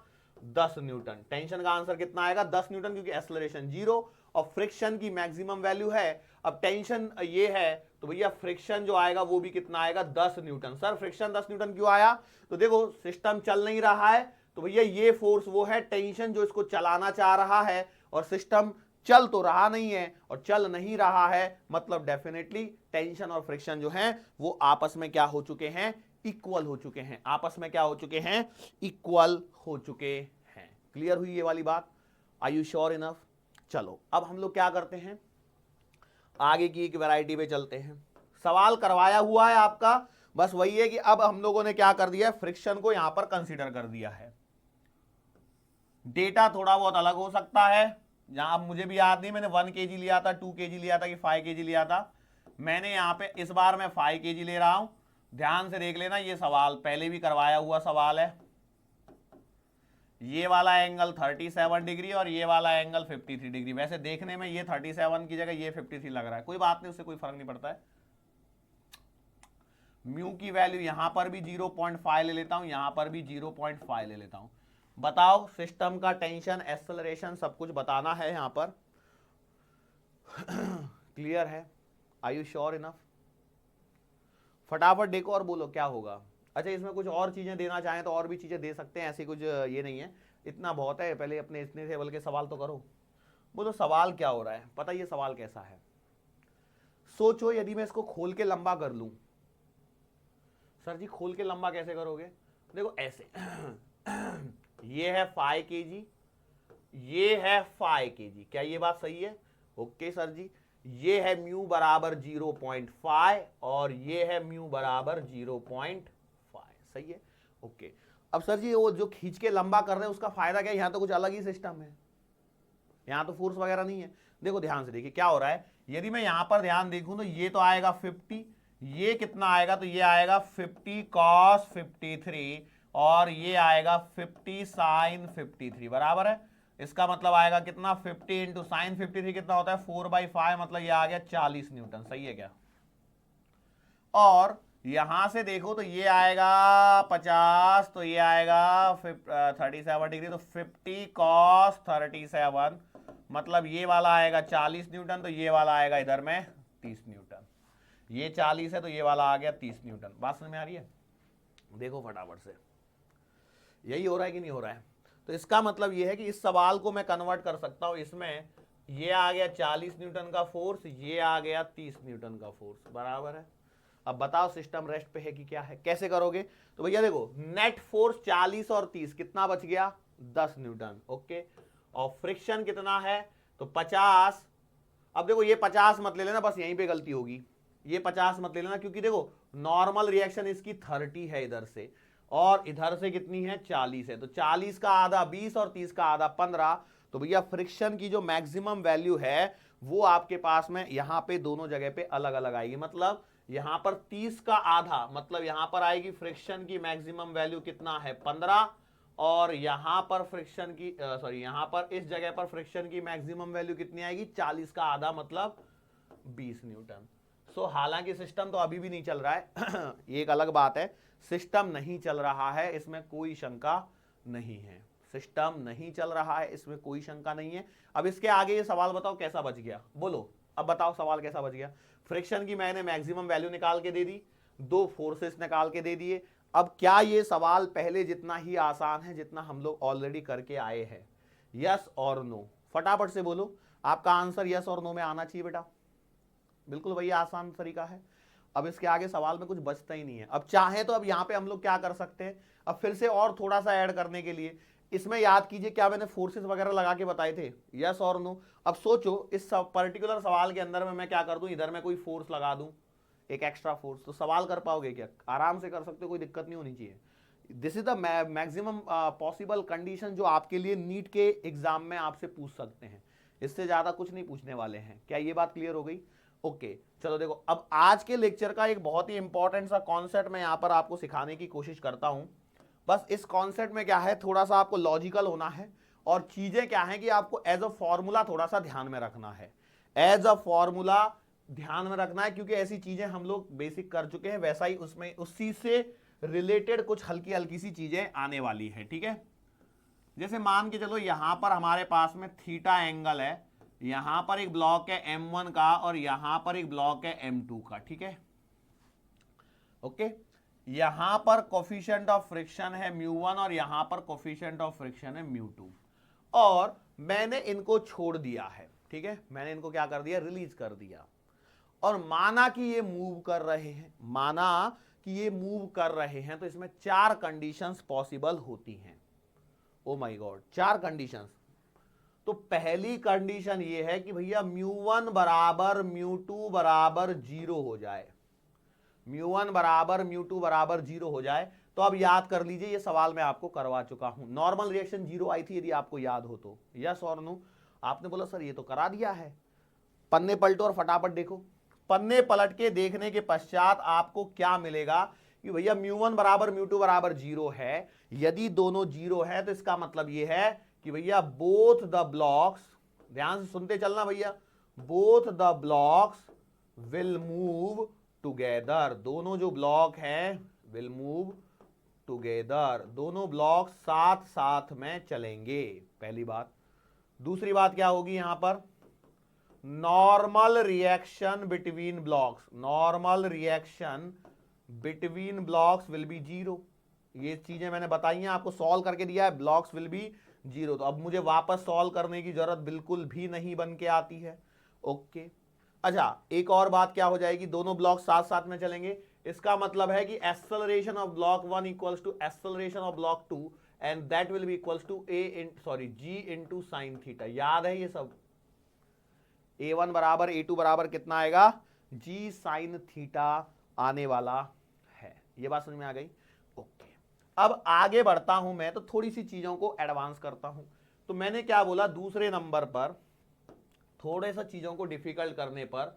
10 न्यूटन। टेंशन का आंसर कितना आएगा? 10 न्यूटन, क्योंकि एक्सेलरेशन जीरो और फ्रिक्शन की मैक्सिमम वैल्यू है। अब टेंशन ये है तो भैया फ्रिक्शन जो आएगा वो भी कितना आएगा? 10 न्यूटन। सर फ्रिक्शन 10 न्यूटन क्यों आया? तो देखो सिस्टम चल नहीं रहा है, तो भैया ये फोर्स वो है टेंशन जो इसको चलाना चाह रहा है, और सिस्टम चल तो रहा नहीं है और चल नहीं रहा है, मतलब डेफिनेटली टेंशन और फ्रिक्शन जो है वो आपस में क्या हो चुके हैं, इक्वल हो चुके हैं, आपस में क्या हो चुके हैं, इक्वल हो चुके हैं। क्लियर हुई ये वाली बात? Are you sure enough? चलो अब हम लोग क्या करते हैं, आगे की एक वैरायटी पे चलते हैं। सवाल करवाया हुआ है आपका, बस वही है कि अब हम लोगों ने क्या कर दिया है, फ्रिक्शन को यहां पर कंसीडर कर दिया है। डेटा थोड़ा बहुत अलग हो सकता है, जहां अब मुझे भी याद नहीं मैंने 1 kg लिया था, 2 kg लिया था कि 5 kg लिया था। मैंने यहां पे इस बार मैं 5 kg ले रहा हूं। ध्यान से देख लेना, ये सवाल पहले भी करवाया हुआ सवाल है। ये वाला एंगल 37 डिग्री और ये वाला एंगल 53 डिग्री। वैसे देखने में ये 37 की जगह ये 53 लग रहा है, कोई बात नहीं, उससे कोई फर्क नहीं पड़ता है। म्यू की वैल्यू यहां पर भी 0.5 ले लेता हूं, यहां पर भी 0.5 ले लेता हूं। बताओ सिस्टम का टेंशन, एक्सेलरेशन सब कुछ बताना है यहां पर। क्लियर है? Are you sure enough? फटाफट देखो और बोलो क्या होगा। अच्छा इसमें कुछ और चीजें देना चाहें तो और भी चीजें दे सकते हैं, ऐसी कुछ ये नहीं है, इतना बहुत है। पहले अपने इतने लेवल के सवाल तो करो। बोलो सवाल क्या हो रहा है, पता ये सवाल कैसा है। सोचो यदि मैं इसको खोल के लंबा कर लूं। सर जी खोल के लंबा कैसे करोगे? देखो ऐसे ये है 5 kg, ये है 5 kg, क्या ये बात सही है? ओके सर जी। ये है म्यू बराबर 0.5 और ये है म्यू बराबर 0.5, सही है? ओके। अब सर जी वो जो खींच के लंबा कर रहे हैं उसका फायदा क्या है? यहां तो कुछ अलग ही सिस्टम है, यहां तो फोर्स वगैरह नहीं है। देखो ध्यान से देखिए क्या हो रहा है, यदि मैं यहां पर ध्यान देखूं तो ये तो आएगा 50, ये कितना आएगा, तो ये आएगा 50 cos 53 और ये आएगा 50 sin 53, बराबर है। इसका मतलब आएगा कितना, 50 इंटू साइन 53 कितना होता है 4/5, मतलब ये आ गया 40 न्यूटन, सही है क्या? और यहां से देखो तो ये आएगा 50, तो ये आएगा 37 डिग्री, तो 50 cos 37 मतलब ये वाला आएगा 40 न्यूटन, तो ये वाला आएगा इधर में 30 न्यूटन। ये 40 है तो ये वाला आ गया 30 न्यूटन। बात समझ में आ रही है? देखो फटाफट से, यही हो रहा है कि नहीं हो रहा है? तो इसका मतलब ये है कि इस सवाल को मैं कन्वर्ट कर सकता हूं, इसमें ये आ गया 40 न्यूटन का फोर्स, ये आ गया 30 न्यूटन का फोर्स, बराबर है। अब बताओ सिस्टम रेस्ट पे है कि क्या है, कैसे करोगे? तो भैया देखो नेट फोर्स 40 और 30 कितना बच गया, 10 न्यूटन, ओके। और फ्रिक्शन कितना है, तो 50। अब देखो ये 50 मत ले लेना, बस यहीं पे गलती होगी, ये 50 मत ले लेना, क्योंकि देखो नॉर्मल रिएक्शन इसकी 30 है इधर से, और इधर से कितनी है 40 है, तो 40 का आधा 20 और 30 का आधा 15। तो भैया फ्रिक्शन की जो मैक्सिमम वैल्यू है वो आपके पास में यहां पे दोनों जगह पे अलग अलग आएगी। मतलब यहां पर 30 का आधा, मतलब यहां पर आएगी फ्रिक्शन की मैक्सिमम वैल्यू कितना है 15, और यहां पर फ्रिक्शन की सॉरी यहां पर इस जगह पर फ्रिक्शन की मैक्सिमम वैल्यू कितनी आएगी 40 का आधा, मतलब 20 न्यूटन। सो हालांकि सिस्टम तो अभी भी नहीं चल रहा है ये एक अलग बात है, सिस्टम नहीं चल रहा है, इसमें कोई शंका नहीं है, सिस्टम नहीं चल रहा है, इसमें कोई शंका नहीं है। अब इसके आगे ये सवाल बताओ कैसा बच गया, बोलो अब बताओ सवाल कैसा बच गया। फ्रिक्शन की मैंने मैक्सिमम वैल्यू निकाल के दे दी, दो फोर्सेस निकाल के दे दिए। अब क्या ये सवाल पहले जितना ही आसान है जितना हम लोग ऑलरेडी करके आए हैं? यस और नो, फटाफट से बोलो, आपका आंसर यस और नो में आना चाहिए बेटा। बिल्कुल वही आसान तरीका है। अब इसके आगे सवाल में कुछ बचता ही नहीं है। अब चाहे तो अब यहां पे हम लोग क्या कर सकते हैं, अब फिर से और थोड़ा सा ऐड करने के लिए इसमें याद कीजिए क्या मैंने फोर्सेस वगैरह लगा के बताए थे, यस और नो। अब सोचो इस पर्टिकुलर सवाल के अंदर में मैं क्या कर दूं, इधर में कोई फोर्स लगा दूं, एक एक्स्ट्रा फोर्स, तो सवाल कर पाओगे क्या? आराम से कर सकते हो, कोई दिक्कत नहीं होनी चाहिए। This is the maximum possible condition जो आपके लिए नीट के एग्जाम में आपसे पूछ सकते हैं, इससे ज्यादा कुछ नहीं पूछने वाले हैं। क्या ये बात क्लियर हो गई? ओके चलो देखो, अब आज के लेक्चर का एक बहुत ही इंपॉर्टेंट सा कॉन्सेप्ट मैं यहां पर आपको सिखाने की कोशिश करता हूं। बस इस कॉन्सेप्ट में क्या है, थोड़ा सा आपको लॉजिकल होना है, और चीजें क्या है कि आपको एज अ फॉर्मूला थोड़ा सा ध्यान में रखना है, एज अ फॉर्मूला ध्यान में रखना है, क्योंकि ऐसी चीजें हम लोग बेसिक कर चुके हैं, वैसा ही उसमें उसी से रिलेटेड कुछ हल्की हल्की सी चीजें आने वाली है, ठीक है। जैसे मान के चलो यहां पर हमारे पास में थीटा एंगल है, यहां पर एक ब्लॉक है M1 का और यहां पर एक ब्लॉक है M2 का, ठीक है, ओके। यहां पर कोफिशिएंट ऑफ फ्रिक्शन है μ1 और यहां पर कोफिशिएंट ऑफ फ्रिक्शन है μ2, और मैंने इनको छोड़ दिया है, ठीक है, मैंने इनको क्या कर दिया, रिलीज कर दिया, और माना कि ये मूव कर रहे हैं, माना कि ये मूव कर रहे हैं, तो इसमें 4 कंडीशंस पॉसिबल होती हैं। Oh my God, 4 conditions. तो पहली कंडीशन ये है कि भैया μ1 बराबर μ2 बराबर 0 हो जाए, μ1 बराबर μ2 बराबर 0 हो जाए। तो अब याद कर लीजिए, ये सवाल मैं आपको करवा चुका हूं, नॉर्मल रिएक्शन 0 आई थी, यदि आपको याद हो तो, यस और नो। आपने बोला सर ये तो करा दिया है, पन्ने पलटो और फटाफट देखो। पन्ने पलट के देखने के पश्चात आपको क्या मिलेगा कि भैया μ1 बराबर μ2 बराबर 0 है। यदि दोनों 0 है तो इसका मतलब ये है कि भैया बोथ द ब्लॉक्स, ध्यान से सुनते चलना भैया, both the blocks will move together, दोनों जो ब्लॉक हैं विल मूव टुगेदर, दोनों ब्लॉक साथ साथ में चलेंगे, पहली बात। दूसरी बात क्या होगी यहां पर, normal reaction between blocks, normal reaction between blocks will be 0। ये चीजें मैंने बताई हैं आपको, सॉल्व करके दिया है, ब्लॉक्स विल बी 0, तो अब मुझे वापस सॉल्व करने की जरूरत बिल्कुल भी नहीं बन के आती है। ओके, अच्छा एक और बात क्या हो जाएगी, दोनों ब्लॉक साथ साथ में चलेंगे, इसका मतलब है कि acceleration of block 1 equals to acceleration of block 2 and that will be equals to g into sine theta. याद है ये सब, A1 बराबर A2 बराबर कितना आएगा, जी साइन थीटा आने वाला है। ये बात समझ में आ गई। ओके, अब आगे बढ़ता हूं मैं, तो थोड़ी सी चीजों को एडवांस करता हूं। तो मैंने क्या बोला, दूसरे नंबर पर थोड़े सा चीजों को डिफिकल्ट करने पर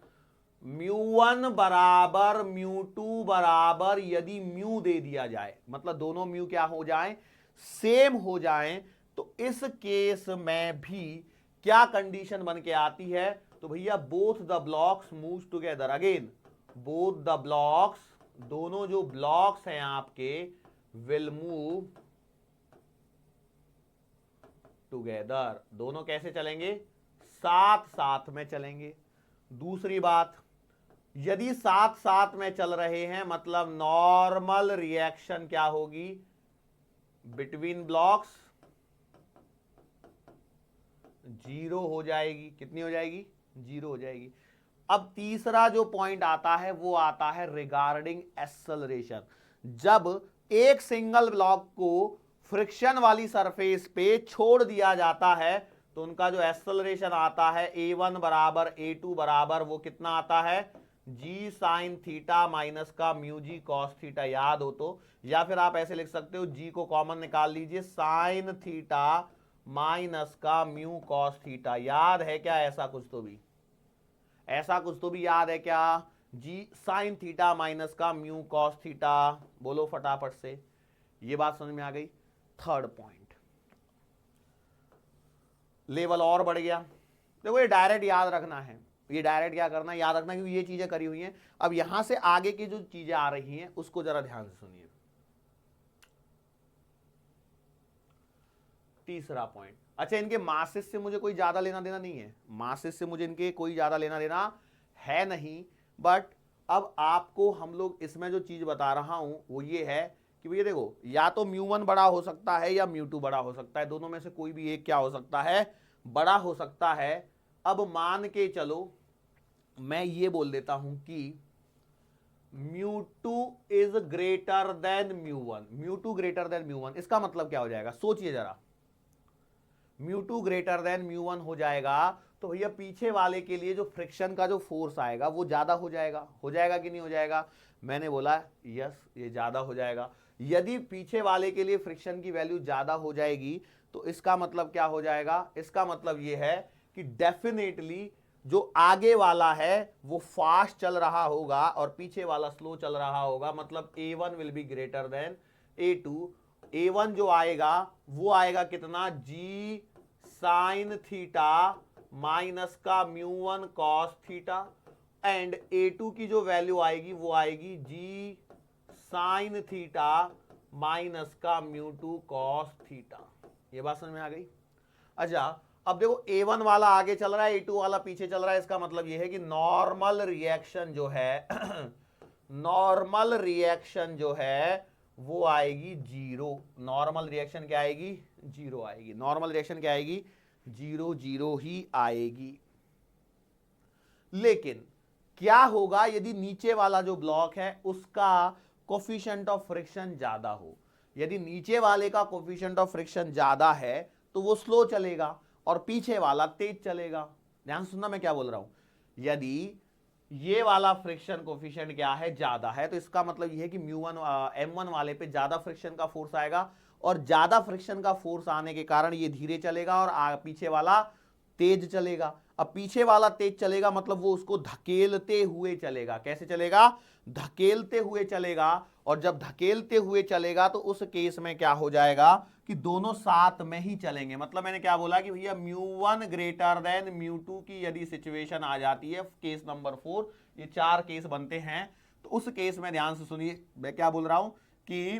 μ1 बराबर μ2 बराबर यदि म्यू दे दिया जाए, मतलब दोनों म्यू क्या हो जाए, सेम हो जाए, तो इस केस में भी क्या कंडीशन बन के आती है, तो भैया both the blocks move together. Again both the blocks, दोनों जो ब्लॉक्स हैं आपके विल मूव टुगेदर, दोनों कैसे चलेंगे, साथ साथ में चलेंगे। दूसरी बात, यदि साथ साथ में चल रहे हैं मतलब नॉर्मल रिएक्शन क्या होगी बिटवीन ब्लॉक्स, 0 हो जाएगी। कितनी हो जाएगी, 0 हो जाएगी। अब तीसरा जो पॉइंट आता है वो आता है रिगार्डिंग एक्सेलरेशन। जब एक सिंगल ब्लॉक को फ्रिक्शन वाली सरफेस पे छोड़ दिया जाता है तो उनका जो एक्सेलरेशन आता है A1 बराबर A2 बराबर वो कितना आता है, जी साइन थीटा माइनस का म्यू जी कॉस थीटा, याद हो तो, या फिर आप ऐसे लिख सकते हो, जी को कॉमन निकाल लीजिए, साइन थीटा माइनस का म्यू कॉस थीटा। याद है क्या ऐसा कुछ तो भी, ऐसा कुछ तो भी याद है क्या, जी साइन थीटा माइनस का म्यू कॉस थीटा, बोलो फटाफट से। ये बात समझ में आ गई। थर्ड पॉइंट, लेवल और बढ़ गया। देखो ये डायरेक्ट याद रखना है, ये डायरेक्ट क्या करना है, याद रखना, क्योंकि ये चीजें करी हुई हैं। अब यहां से आगे की जो चीजें आ रही हैं उसको जरा ध्यान से सुनिए। तीसरा पॉइंट, अच्छा इनके मासेस से मुझे कोई ज्यादा लेना देना नहीं है, मासेस से मुझे इनके कोई ज्यादा लेना देना है नहीं, बट अब आपको हम लोग इसमें जो चीज बता रहा हूं वो ये है कि भैया देखो, या तो μ1 बड़ा हो सकता है या μ2 बड़ा हो सकता है, दोनों में से कोई भी एक क्या हो सकता है, बड़ा हो सकता है। अब मान के चलो मैं ये बोल देता हूं कि μ2 is greater than μ1, μ2 greater than μ1, इसका मतलब क्या हो जाएगा, सोचिए जरा, μ2 ग्रेटर देन μ1 हो जाएगा तो भैया पीछे वाले के लिए जो फ्रिक्शन का जो फोर्स आएगा वो ज्यादा हो जाएगा कि नहीं हो जाएगा, मैंने बोला यस ये ज्यादा हो जाएगा। यदि पीछे वाले के लिए फ्रिक्शन की वैल्यू ज्यादा हो जाएगी तो इसका मतलब क्या हो जाएगा, इसका मतलब ये है कि डेफिनेटली जो आगे वाला है वो फास्ट चल रहा होगा और पीछे वाला स्लो चल रहा होगा, मतलब A1 will be greater than A2। A1 जो आएगा वो आएगा कितना, जी साइन थीटा माइनस का μ1 कॉस थीटा, एंड A2 की जो वैल्यू आएगी वो आएगी जी साइन थीटा माइनस का μ2 कॉस थीटा। ये बात समझ में आ गई। अच्छा अब देखो A1 वाला आगे चल रहा है, A2 वाला पीछे चल रहा है, इसका मतलब ये है कि नॉर्मल रिएक्शन जो है नॉर्मल रिएक्शन जो है वो आएगी जीरो। नॉर्मल रिएक्शन क्या आएगी? जीरो आएगी। नॉर्मल रिएक्शन क्या आएगी? जीरो जीरो ही आएगी। लेकिन क्या होगा यदि नीचे वाला जो ब्लॉक है उसका कोफिशिएंट ऑफ फ्रिक्शन ज्यादा हो? यदि नीचे वाले का कोफिशिएंट ऑफ फ्रिक्शन ज्यादा है तो वो स्लो चलेगा और पीछे वाला तेज चलेगा। ध्यान सुनना मैं क्या बोल रहा हूं। यदि ये वाला फ्रिक्शन कोफिशिएंट क्या है? ज्यादा है, तो इसका मतलब ये है कि M1 वाले पे ज्यादा फ्रिक्शन का फोर्स आएगा और ज्यादा फ्रिक्शन का फोर्स आने के कारण ये धीरे चलेगा और पीछे वाला तेज चलेगा। अब पीछे वाला तेज चलेगा मतलब वो उसको धकेलते हुए चलेगा। कैसे चलेगा? धकेलते हुए चलेगा। और जब धकेलते हुए चलेगा तो उस केस में क्या हो जाएगा कि दोनों साथ में ही चलेंगे। मतलब मैंने क्या बोला कि भैया μ1 ग्रेटर देन μ2 की यदि सिचुएशन आ जाती है, केस नंबर 4, ये 4 केस बनते हैं, तो उस केस में ध्यान से सुनिए मैं क्या बोल रहा हूं कि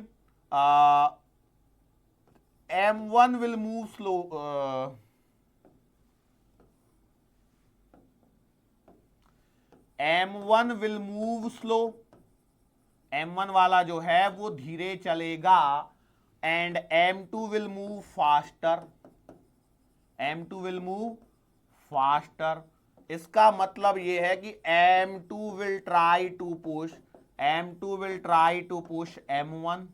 M1 will move slow, M1 will move slow, M1 वाला जो है वो धीरे चलेगा, and M2 will move faster, M2 will move faster. इसका मतलब ये है कि M2 will try to push, M2 will try to push M1।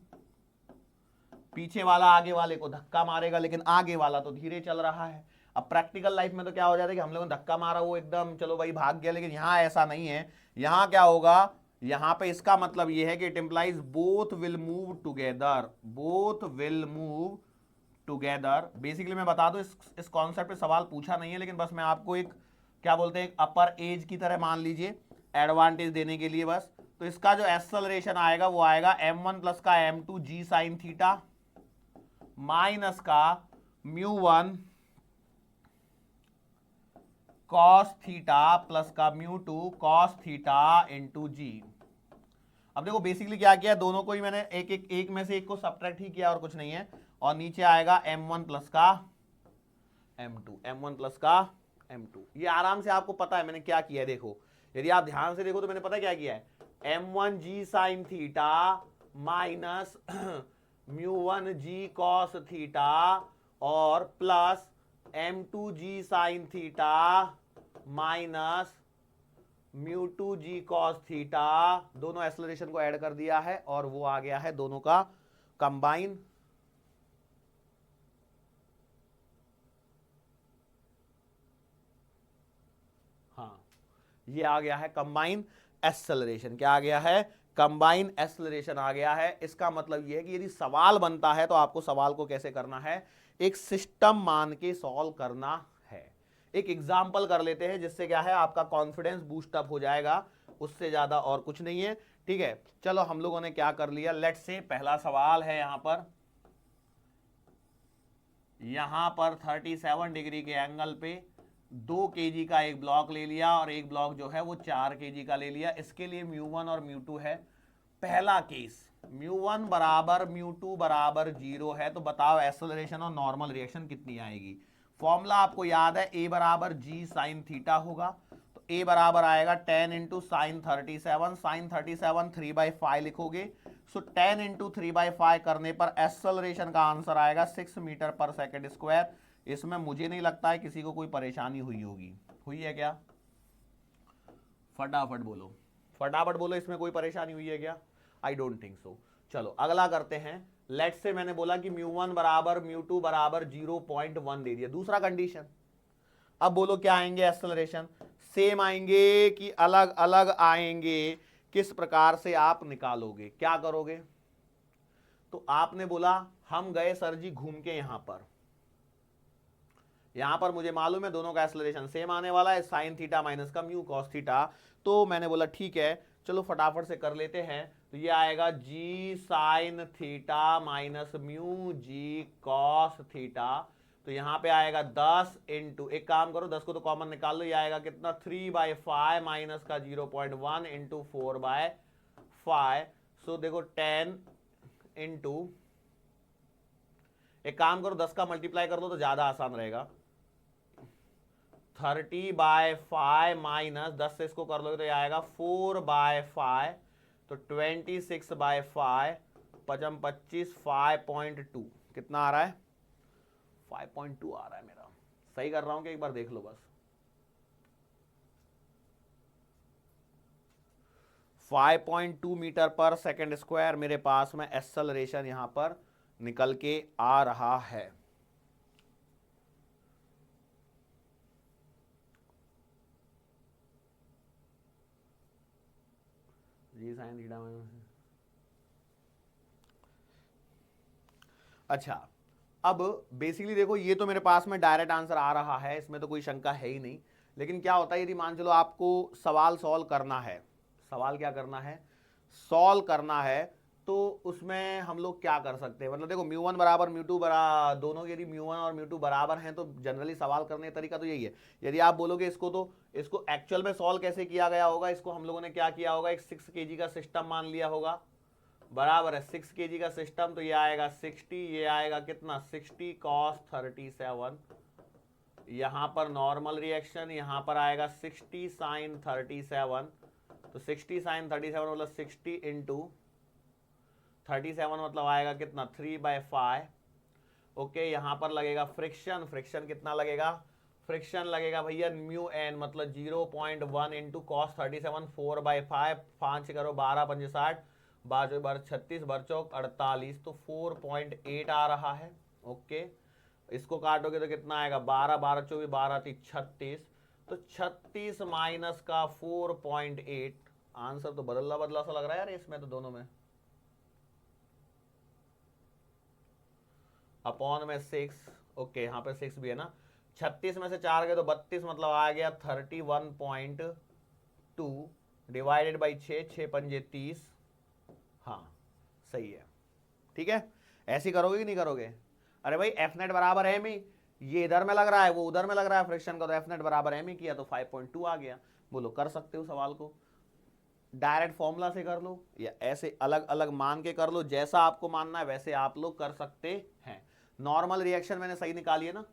पीछे वाला आगे वाले को धक्का मारेगा, लेकिन आगे वाला तो धीरे चल रहा है। अब प्रैक्टिकल लाइफ में तो क्या हो जाता है कि हम लोगों ने धक्का मारा, वो एकदम चलो भाई भाग गया, लेकिन यहां ऐसा नहीं है। यहां क्या होगा? यहां पे इसका मतलब ये है कि it implies both will move together, both will move together. Basically मैं बता दूं, इस कॉन्सेप्ट पे सवाल पूछा नहीं है, लेकिन बस मैं आपको एक क्या बोलते हैं, एक अपर एज की तरह मान लीजिए, एडवांटेज देने के लिए बस। तो इसका जो एक्सेलरेशन आएगा वो आएगा M1 प्लस का M2 जी साइन थीटा माइनस का μ1 कॉस थीटा प्लस का μ2 कॉस थीटा इंटू जी। अब देखो बेसिकली क्या किया, दोनों को ही मैंने एक में से एक को सब्ट्रैक्ट ही किया और कुछ नहीं है। और नीचे आएगा M1 प्लस का M2, M1 प्लस का M2। ये आराम से आपको पता है मैंने क्या किया है। देखो यदि आप ध्यान से देखो तो मैंने पता क्या किया है, M1 जी साइन थीटा माइनस μ1 जी कॉस थीटा और प्लस M2 जी साइन थीटा माइनस μ2 जी कॉस थीटा, दोनों एक्सेलरेशन को ऐड कर दिया है और वो आ गया है दोनों का कंबाइन। हाँ, ये आ गया है कंबाइन एक्सेलरेशन। क्या आ गया है? कंबाइन एक्सेलरेशन आ गया है। इसका मतलब यह है कि यदि सवाल बनता है तो आपको सवाल को कैसे करना है, एक सिस्टम मान के सॉल्व करना है। एक एग्जांपल कर लेते हैं जिससे क्या है आपका कॉन्फिडेंस बूस्ट अप हो जाएगा, उससे ज्यादा और कुछ नहीं है। ठीक है, चलो हम लोगों ने क्या कर लिया, लेट्स से पहला सवाल है यहां पर 37 डिग्री के एंगल पे 2 kg का एक ब्लॉक ले लिया और एक ब्लॉक जो है वो 4 kg का ले लिया। इसके लिए μ1 और μ2 है। पहला केस μ1 बराबर μ2 बराबर 0 है, तो बताओ एक्सेलरेशन और नॉर्मल रिएक्शन कितनी आएगी। फॉर्मूला आपको याद है, A बराबर जी साइन थीटा होगा, तो A बराबर आएगा 10 इंटू साइन 37, साइन 37 3/5 लिखोगे, सो 10 इंटू 3/5 करने पर एक्सेलरेशन का आंसर आएगा 6 मीटर पर सेकेंड स्क्वायर। इसमें मुझे नहीं लगता है किसी को कोई परेशानी हुई होगी, हुई है क्या? फटाफट बोलो, फटाफट बोलो, इसमें कोई परेशानी हुई है क्या? I don't think so. चलो अगला करते हैं। लेट्स से मैंने बोला कि μ1 बराबर μ2 बराबर 0.1 दे दिया, दूसरा कंडीशन। अब बोलो क्या आएंगे एक्सेलरेशन, सेम आएंगे कि अलग अलग आएंगे? किस प्रकार से आप निकालोगे, क्या करोगे? तो आपने बोला हम गए सर जी घूम के, यहां पर मुझे मालूम है दोनों का एक्सेलरेशन सेम आने वाला है, साइन थीटा माइनस का म्यू कॉस थीटा। तो मैंने बोला ठीक है चलो फटाफट से कर लेते हैं। तो ये आएगा जी sine theta minus mu G cos theta. तो यहां पे आएगा 10 इंटू, एक काम करो 10 को तो कॉमन निकाल लो, ये आएगा कितना 3/5 माइनस का 0.1 इंटू 4/5। सो देखो 10 इंटू, एक काम करो 10 का मल्टीप्लाई कर दो तो ज्यादा आसान रहेगा, 30/5 माइनस 10 से इसको कर लोगे तो ये आएगा 4/5, तो 26/5 पचम 25 5.2 कितना आ रहा है 5.2 आ रहा है मेरा। सही कर रहा हूं कि एक बार देख लो बस। 5.2 मीटर पर सेकंड स्क्वायर मेरे पास में एक्सेलरेशन यहां पर निकल के आ रहा है। जी साइन थीटा में। अच्छा, अब बेसिकली देखो ये तो मेरे पास में डायरेक्ट आंसर आ रहा है, इसमें तो कोई शंका है ही नहीं। लेकिन क्या होता है यदि मान चलो आपको सवाल सॉल्व करना है, सवाल क्या करना है, सॉल्व करना है, तो उसमें हम लोग क्या कर सकते हैं, मतलब देखो म्यू1 बराबर म्यू2 बराबर, दोनों यदि म्यू1 और म्यू2 बराबर हैं तो जनरली सवाल करने का तरीका तो यही है। यदि आप बोलोगे इसको तो इसको एक्चुअल में सॉल्व कैसे किया गया होगा, इसको हम लोगों ने क्या किया होगा, एक 6 kg का सिस्टम मान लिया होगा, बराबर है 6 kg का सिस्टम, तो ये आएगा 60, ये आएगा कितना 60 cos 37, यहां पर नॉर्मल रिएक्शन, यहां पर आएगा 60 sin 37, तो 60 sin 37 मतलब 60 इंटू 37 मतलब आएगा कितना 3/5। ओके, यहां पर लगेगा फ्रिक्शन, फ्रिक्शन कितना लगेगा, फ्रिक्शन लगेगा भैया म्यू एन मतलब 0.1 इंटू कॉस 37 4/5, 5 करो 12 पंजे 60, 12 बार 36 बर चौक 48, तो 4.8 आ रहा है। ओके, इसको काटोगे तो कितना आएगा 12 12 24 12 30 36, तो 36 माइनस का 4.8, आंसर तो बदला बदला सा लग रहा है यार इसमें तो दोनों में, अपॉन में 6। ओके, यहाँ पे 6 भी है ना, 36 में से 4 गए तो 32 मतलब आ गया 31.2 डिवाइडेड बाई 6, 6 पंजे 30। हाँ सही है, ठीक है। ऐसे करोगे कि नहीं करोगे, अरे भाई एफ नेट बराबर एम ही, ये इधर में लग रहा है वो उधर में लग रहा है फ्रिक्शन का, तो एफ नेट बराबर एम ही किया तो 5.2 आ गया। बोलो कर सकते हो सवाल को, डायरेक्ट फॉर्मूला से कर लो या ऐसे अलग अलग मान के कर लो, जैसा आपको मानना है वैसे आप लोग कर सकते हैं। नॉर्मल रिएक्शन मैंने सही निकाली है ना,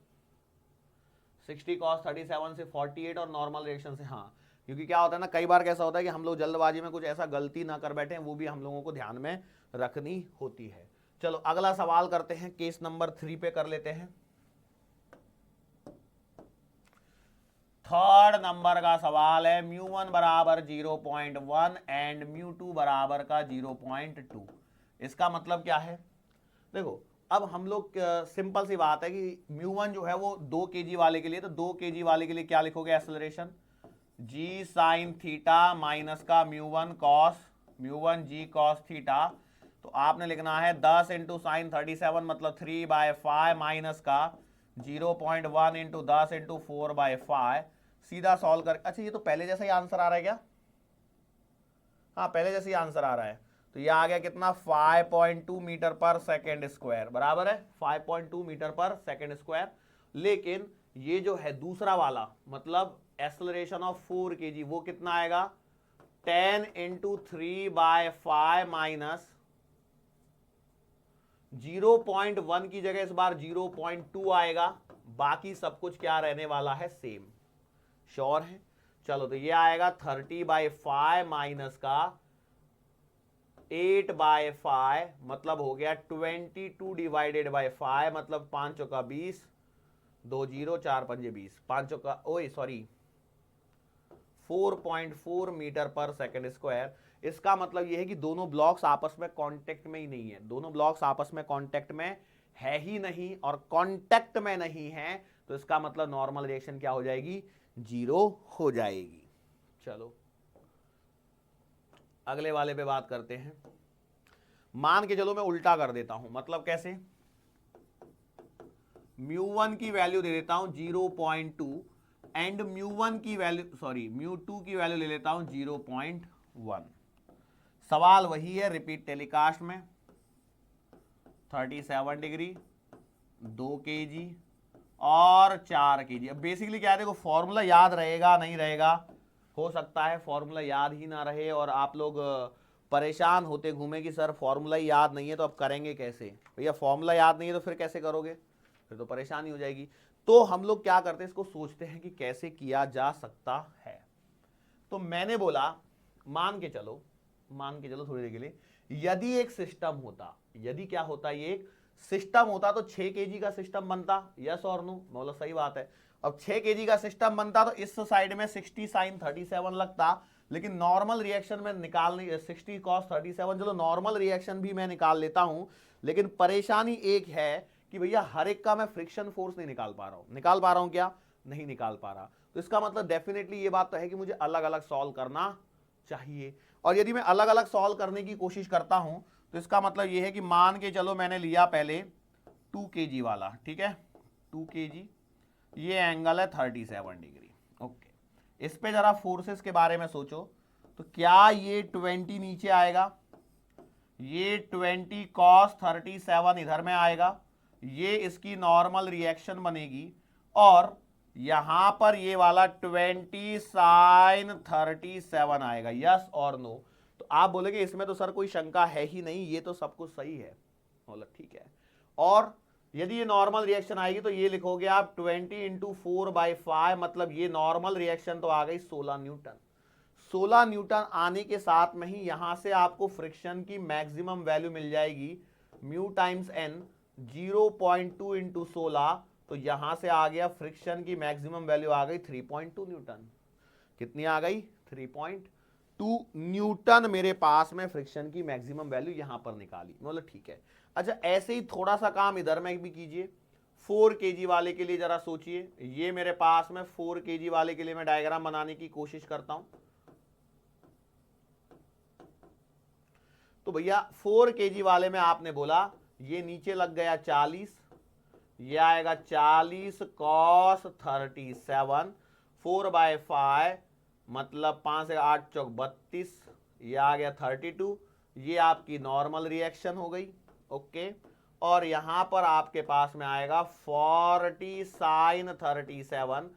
60 cos 37 से 48, और नॉर्मल रिएक्शन से, हाँ क्योंकि क्या होता है ना कई बार कैसा होता है कि हम लोग जल्दबाजी में कुछ ऐसा गलती ना कर बैठे, वो भी हम लोगों को ध्यान में रखनी होती है। चलो अगला सवाल करते हैं, केस नंबर 3 पे कर लेते हैं। थर्ड नंबर का सवाल है, म्यू1 बराबर 0.1 एंड म्यू2 बराबर का 0.2। इसका मतलब क्या है, देखो अब हम लोग सिंपल सी बात है कि म्यू1 जो है वो 2 kg वाले के लिए, तो 2 kg वाले के लिए क्या लिखोगे acceleration, g sine theta minus का म्यू1 कॉस म्यू1 g कॉस थीटा, तो आपने लिखना है 10 इंटू साइन 37 मतलब 3/5 माइनस का 0.1 इंटू 10 इंटू 4/5, सीधा सॉल्व कर। अच्छा ये तो पहले जैसा ही आंसर आ रहा है क्या, हाँ पहले जैसे ही आंसर आ रहा है, तो ये आ गया कितना 5.2 मीटर पर सेकेंड स्क्वायर, बराबर है 5.2 मीटर पर सेकेंड स्क्वायर। लेकिन ये जो है दूसरा वाला मतलब एक्सेलरेशन ऑफ 4 kg, वो कितना आएगा 10 इंटू 3/5 माइनस 0.1 की जगह इस बार 0.2 आएगा, बाकी सब कुछ क्या रहने वाला है सेम, श्योर है। चलो तो ये आएगा 30/5 माइनस का 8/5 मतलब हो गया 22 डिवाइडेड बाय 5 मतलब 5 चौका 20, 2 0 4 पंजे 20, 5 चौका ओए सॉरी 4.4 मीटर पर सेकेंड स्क्वायर। इसका मतलब यह है कि दोनों ब्लॉक्स आपस में कांटेक्ट में ही नहीं है, दोनों ब्लॉक्स आपस में कांटेक्ट में है ही नहीं, और कांटेक्ट में नहीं है तो इसका मतलब नॉर्मल रिएक्शन क्या हो जाएगी, 0 हो जाएगी। चलो अगले वाले पे बात करते हैं। मान के चलो मैं उल्टा कर देता हूं, मतलब कैसे, म्यू1 की वैल्यू दे देता हूं 0.2 एंड म्यू1 की वैल्यू सॉरी म्यू2 की वैल्यू ले लेता हूं 0.1। सवाल वही है रिपीट टेलीकास्ट में, 37 डिग्री 2 kg और 4 kg। अब बेसिकली क्या है, देखो फॉर्मूला याद रहेगा नहीं रहेगा, हो सकता है फॉर्मूला याद ही ना रहे और आप लोग परेशान होते घूमे कि सर फॉर्मूला ही याद नहीं है तो अब करेंगे कैसे। भैया फॉर्मूला याद नहीं है तो फिर कैसे करोगे, फिर तो परेशानी हो जाएगी। तो हम लोग क्या करते हैं, इसको सोचते हैं कि कैसे किया जा सकता है। तो मैंने बोला मान के चलो मान के चलो थोड़ी देर के लिए, यदि एक सिस्टम होता, यदि क्या होता, ये एक सिस्टम होता तो 6 केजी का सिस्टम बनता, यस और नो, बोलो सही बात है। अब 6 केजी का सिस्टम बनता तो इस साइड में 60 sin 37 लगता, लेकिन नॉर्मल रिएक्शन में निकाल नहीं, 60 cos 37, चलो नॉर्मल रिएक्शन भी मैं निकाल लेता हूं, लेकिन परेशानी एक है कि भैया हर एक का मैं फ्रिक्शन फोर्स नहीं निकाल पा रहा हूं। निकाल पा रहा हूं क्या? नहीं निकाल पा रहा। तो इसका मतलब डेफिनेटली ये बात तो है कि मुझे अलग अलग सॉल्व करना चाहिए, और यदि मैं अलग अलग सॉल्व करने की कोशिश करता हूं तो इसका मतलब ये है कि मान के चलो मैंने लिया पहले 2 kg वाला, ठीक है, 2 kg, ये एंगल है 37 डिग्री, ओके। इस पे जरा फोर्सेस के बारे में सोचो, तो क्या ये 20 नीचे आएगा, ये 20 cos 37 इधर में आएगा, ये इसकी नॉर्मल रिएक्शन बनेगी, और यहां पर ये वाला 20 sin 37 आएगा, यस और नो। तो आप बोलेंगे इसमें तो सर कोई शंका है ही नहीं, ये तो सब कुछ सही है, बोला ठीक है। और यदि ये नॉर्मल रिएक्शन आएगी तो ये लिखोगे आप 20 इंटू 4/5, मतलब ये नॉर्मल रिएक्शन तो आ गई 16 न्यूटन। 16 न्यूटन आने के साथ में ही यहां से आपको फ्रिक्शन की मैक्सिमम वैल्यू मिल जाएगी म्यू टाइम्स एन, 0.2 इंटू 16, तो यहां से आ गया फ्रिक्शन की मैक्सिमम वैल्यू आ गई 3.2 न्यूटन। कितनी आ गई? 3.2 न्यूटन मेरे पास में फ्रिक्शन की मैक्सिमम वैल्यू यहां पर निकाली, मतलब ठीक है। अच्छा, ऐसे ही थोड़ा सा काम इधर में भी कीजिए। 4 kg वाले के लिए जरा सोचिए, ये मेरे पास में 4 kg वाले के लिए मैं डायग्राम बनाने की कोशिश करता हूं। तो भैया 4 kg वाले में आपने बोला ये नीचे लग गया 40, ये आएगा 40 cos 37, 4/5 मतलब 5 से 8 चौक 32, ये आ गया 32, ये आपकी नॉर्मल रिएक्शन हो गई, ओके। और यहां पर आपके पास में आएगा 40 sin 37,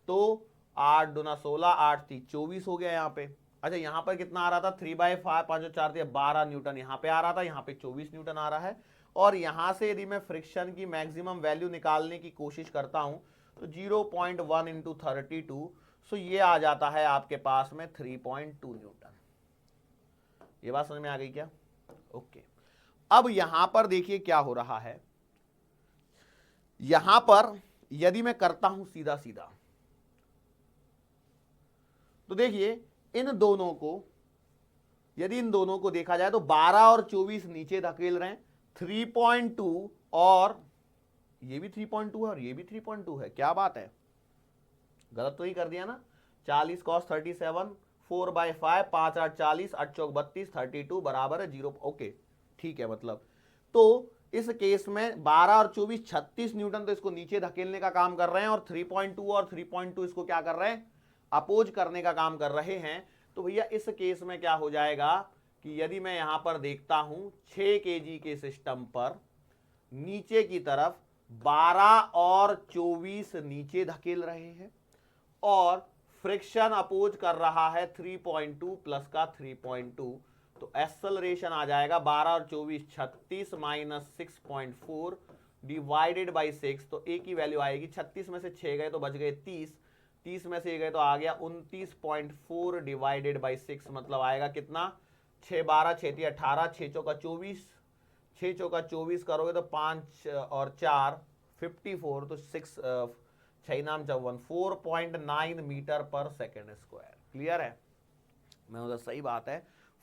तो 8 दूना 16, 8 3 24 हो गया यहाँ पे। अच्छा, यहां पर कितना आ रहा था? 3/5, 5 और 4 12 न्यूटन यहां पे आ रहा था, यहां पे 24 न्यूटन आ रहा है। और यहां से यदि मैं फ्रिक्शन की मैक्सिमम वैल्यू निकालने की कोशिश करता हूं तो 0.1 इंटू 32, सो ये आ जाता है आपके पास में 3.2 न्यूटन। ये बात समझ में आ गई क्या? ओके। अब यहां पर देखिए क्या हो रहा है, यहां पर यदि मैं करता हूं सीधा सीधा, तो देखिए इन दोनों को, यदि इन दोनों को देखा जाए तो 12 और 24 नीचे धकेल रहे हैं, 3.2 और ये भी 3.2 है और ये भी 3.2 है। क्या बात है, गलत तो ही कर दिया ना? 40 cos 37, 4/5, 5 8 40, 8 चौक 32, 32 बराबर है 0, ओके ठीक है। मतलब तो इस केस में 12 और 24 36 न्यूटन तो इसको नीचे धकेलने का काम कर रहे हैं, और 3.2 और 3.2 इसको क्या कर रहे हैं? अपोज करने का काम कर रहे हैं। तो भैया इस केस में क्या हो जाएगा कि यदि मैं यहां पर देखता हूं 6 kg के सिस्टम पर नीचे की तरफ 12 और 24 नीचे धकेल रहे हैं, और फ्रिक्शन अपोज कर रहा है 3.2 प्लस का 3.2, तो एक्सेलरेशन आ जाएगा 12 और 24 36 माइनस 6.4 डिवाइडेड बाई 6, तो ए की वैल्यू आएगी 36 में से 6 गए तो बच गए 30, 30 में से गए तो आ गया 29.4 डिवाइडेड बाई 6, मतलब आएगा कितना? 6 12 6 3 18, 6 चौका 24, 6 चौका 24 करोगे तो 5 और 4 54, तो 6 6 नाम 54, 4.9 मीटर पर सेकेंड स्क्वायर। क्लियर है? मैं उधर सही बात है,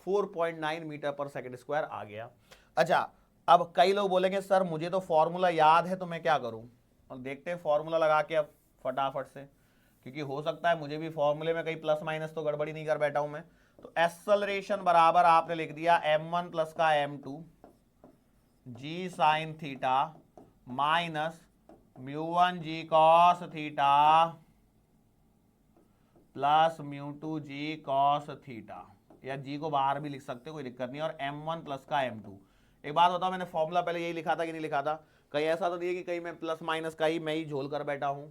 4.9 मीटर पर सेकेंड स्क्वायर आ गया। अच्छा, अब कई लोग बोलेंगे सर मुझे तो फॉर्मूला याद है तो मैं क्या करूं, और देखते हैं फॉर्मूला लगा के अब फटाफट से, क्योंकि हो सकता है मुझे भी फॉर्मूले में कहीं प्लस माइनस तो गड़बड़ी नहीं कर बैठा हूं मैं। तो एक्सेलरेशन बराबर आपने लिख दिया m1 प्लस का m2 जी साइन थीटा माइनस μ1 जी कॉस थीटा प्लस μ2 जी कॉस थीटा, या जी को बाहर भी लिख सकते हो, कोई दिक्कत नहीं। और m1 प्लस का m2। एक बात बताओ, मैंने फॉर्मूला पहले यही लिखा था कि नहीं लिखा था? कहीं ऐसा तो नहीं है कि कहीं मैं प्लस माइनस का ही मैं ही झोल कर बैठा हूं?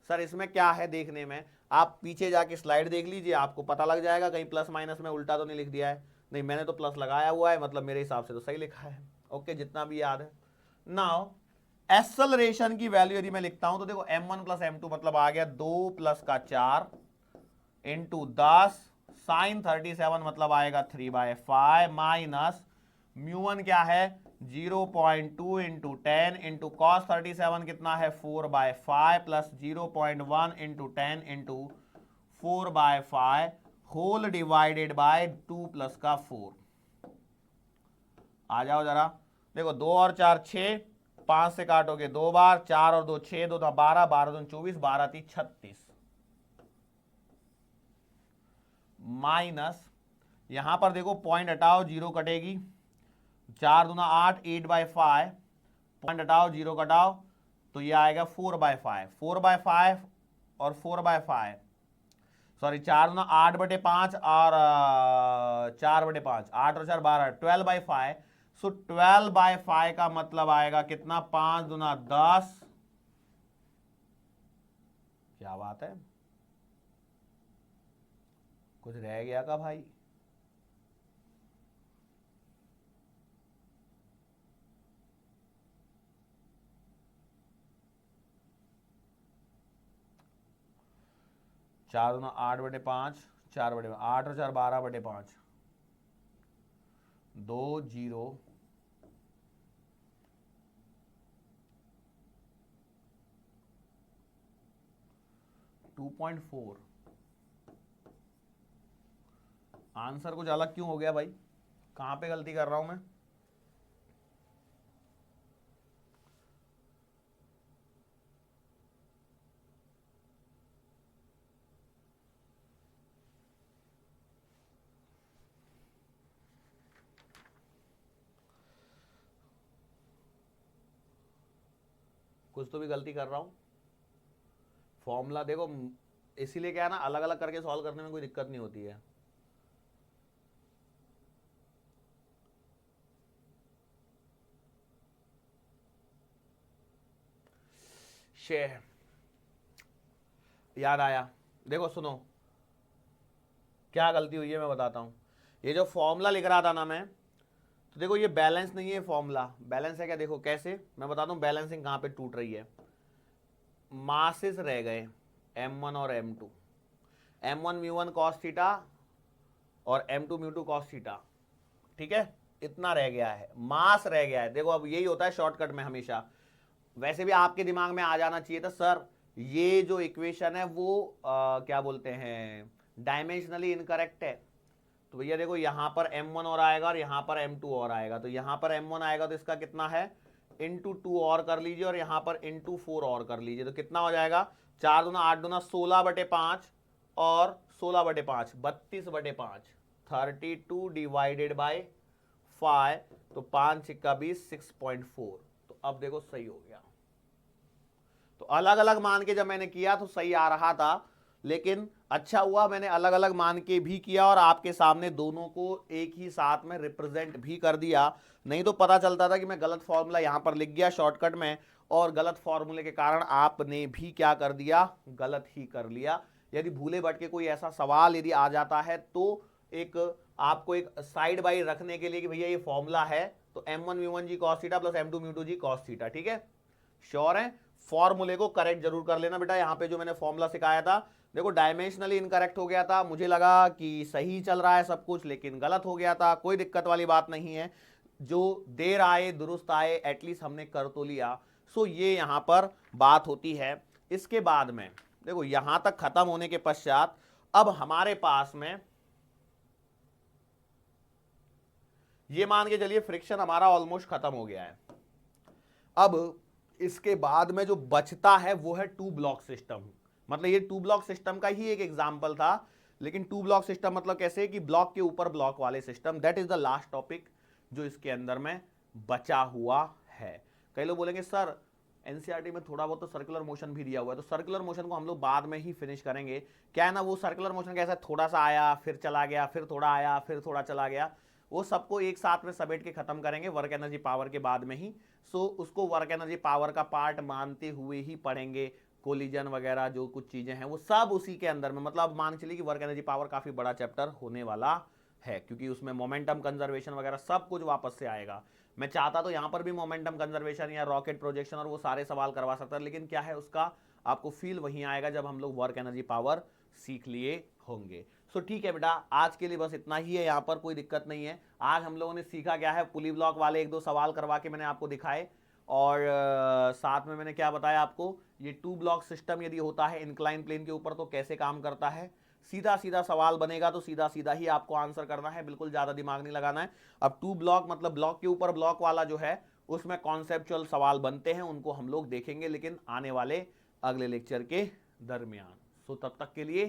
सर इसमें क्या है देखने में, आप पीछे जाके स्लाइड देख लीजिए, आपको पता लग जाएगा कहीं प्लस माइनस में उल्टा तो नहीं लिख दिया है। नहीं, मैंने तो प्लस लगाया हुआ है, मतलब मेरे हिसाब से तो सही लिखा है, ओके, जितना भी याद है। नाउ एक्सेलरेशन की वैल्यू यदि मैं लिखता हूं तो देखो m1 प्लस m2 मतलब आ गया 2 प्लस का 4 इंटू 10 साइन 37 मतलब आएगा 3/5 माइनस म्यू1 क्या है 0.2 इंटू 10 इंटू कॉस 37 कितना है 4/5 plus 0.1 into 10 into 4/5 whole divided by 2 plus का 4। आ जाओ जरा, देखो 2 और 4 6, 5 से काटोगे 2 बार, 4 और 2 6, 2 12, 12 2 24, 12 3 36 माइनस यहां पर देखो पॉइंट हटाओ, 0 कटेगी, 4 दूना 8, 8/5 पॉइंट हटाओ, 0 कटाओ, तो ये आएगा 4/5, 4/5 और 4/5 सॉरी 4 दूना 8/5 और 4/5, 8 और 4 12, 12/5। सो 12/5 का मतलब आएगा कितना 5 दूना 10। क्या बात है, कुछ रह गया का भाई? चार दूना 8/5, 4/5, 8 और 4 12/5, 2 0 2.4। आंसर कुछ अलग क्यों हो गया भाई? कहां पे गलती कर रहा हूं मैं? कुछ तो भी गलती कर रहा हूं। फॉर्मूला देखो, इसीलिए क्या है ना, अलग अलग करके सॉल्व करने में कोई दिक्कत नहीं होती है। शे याद आया, देखो सुनो क्या गलती हुई है मैं बताता हूं। ये जो फॉर्मूला लिख रहा था ना मैं, तो देखो ये बैलेंस नहीं है फॉर्मूला, बैलेंस है क्या? देखो कैसे मैं बताता हूं बैलेंसिंग कहां पे टूट रही है। मासेस रह गए m1 और m2, m1 म्यू1 कॉस थीटा और m2 म्यू2 कॉस थीटा, ठीक है, इतना रह गया है, मास रह गया है। देखो अब यही होता है शॉर्टकट में हमेशा, वैसे भी आपके दिमाग में आ जाना चाहिए था सर ये जो इक्वेशन है वो क्या बोलते हैं डायमेंशनली इनकरेक्ट है। तो भैया देखो यहां पर m1 और आएगा और यहां पर m2 और आएगा, तो यहां पर m1 आएगा तो इसका कितना है इंटू 2 और कर लीजिए और यहां पर इंटू 4 और कर लीजिए, तो कितना हो जाएगा 4 दूना 8 दूना 16/5 और 16/5 32/5, 32 डिवाइडेड बाय 5, तो 5 सिक्का 20, 6.4। तो अब देखो सही हो गया। तो अलग अलग मान के जब मैंने किया तो सही आ रहा था, लेकिन अच्छा हुआ मैंने अलग अलग मान के भी किया और आपके सामने दोनों को एक ही साथ में रिप्रेजेंट भी कर दिया। नहीं तो पता चलता था कि मैं गलत फॉर्मूला यहां पर लिख गया शॉर्टकट में, और गलत फॉर्मूले के कारण आपने भी क्या कर दिया, गलत ही कर लिया। यदि भूले भटके कोई ऐसा सवाल यदि आ जाता है तो एक आपको एक साइड बाई रखने के लिए कि भैया ये फॉर्मूला है, तो m1 म्यू1 जी कॉस थीटा प्लस m2 म्यू2 जी कॉस थीटा, ठीक है। श्योर है, फॉर्मूले को करेक्ट जरूर कर लेना बेटा। यहां पे जो मैंने फॉर्मूला सिखाया था देखो डायमेंशनली इनकरेक्ट हो गया था, मुझे लगा कि सही चल रहा है सब कुछ लेकिन गलत हो गया था, कोई दिक्कत वाली बात नहीं है, जो देर आए दुरुस्त आए, एटलीस्ट हमने कर तो लिया। सो ये यहां पर बात होती है। इसके बाद में देखो यहां तक खत्म होने के पश्चात अब हमारे पास में ये मान के चलिए फ्रिक्शन हमारा ऑलमोस्ट खत्म हो गया है। अब इसके बाद में जो बचता है वो है टू ब्लॉक सिस्टम। मतलब ये टू ब्लॉक सिस्टम का ही एक एग्जांपल था, लेकिन टू ब्लॉक सिस्टम मतलब कैसे कि ब्लॉक के ऊपर ब्लॉक वाले system. That is the last topic जो इसके अंदर में बचा हुआ है। कई लोग बोलेंगे सर एनसीईआरटी में थोड़ा बहुत तो सर्कुलर मोशन भी दिया हुआ है, तो सर्कुलर मोशन को हम लोग बाद में ही फिनिश करेंगे। क्या है ना, वो सर्कुलर मोशन कैसा थोड़ा सा आया फिर चला गया, फिर थोड़ा आया फिर थोड़ा चला गया, वो सबको एक साथ में समेट के खत्म करेंगे वर्क एनर्जी पावर के बाद में ही। सो उसको वर्क एनर्जी पावर का पार्ट मानते हुए ही पढ़ेंगे। कोलिजन वगैरह जो कुछ चीजें हैं वो सब उसी के अंदर में, मतलब मान चलिए कि वर्क एनर्जी पावर काफी बड़ा चैप्टर होने वाला है, क्योंकि उसमें मोमेंटम कंजर्वेशन वगैरह सब कुछ वापस से आएगा। मैं चाहता तो यहां पर भी मोमेंटम कंजर्वेशन या रॉकेट प्रोजेक्शन और वो सारे सवाल करवा सकता, लेकिन क्या है उसका आपको फील वहीं आएगा जब हम लोग वर्क एनर्जी पावर सीख लिए होंगे। सो ठीक है बेटा, आज के लिए बस इतना ही है, यहाँ पर कोई दिक्कत नहीं है। आज हम लोगों ने सीखा क्या है, पुली ब्लॉक वाले 1-2 सवाल करवा के मैंने आपको दिखाए, और साथ में मैंने क्या बताया आपको, ये 2 ब्लॉक सिस्टम यदि होता है इंक्लाइन प्लेन के ऊपर तो कैसे काम करता है। सीधा सीधा सवाल बनेगा तो सीधा सीधा ही आपको आंसर करना है, बिल्कुल ज़्यादा दिमाग नहीं लगाना है। अब 2 ब्लॉक मतलब ब्लॉक के ऊपर ब्लॉक वाला जो है उसमें कॉन्सेप्चुअल सवाल बनते हैं, उनको हम लोग देखेंगे लेकिन आने वाले अगले लेक्चर के दरमियान। सो तब तक के लिए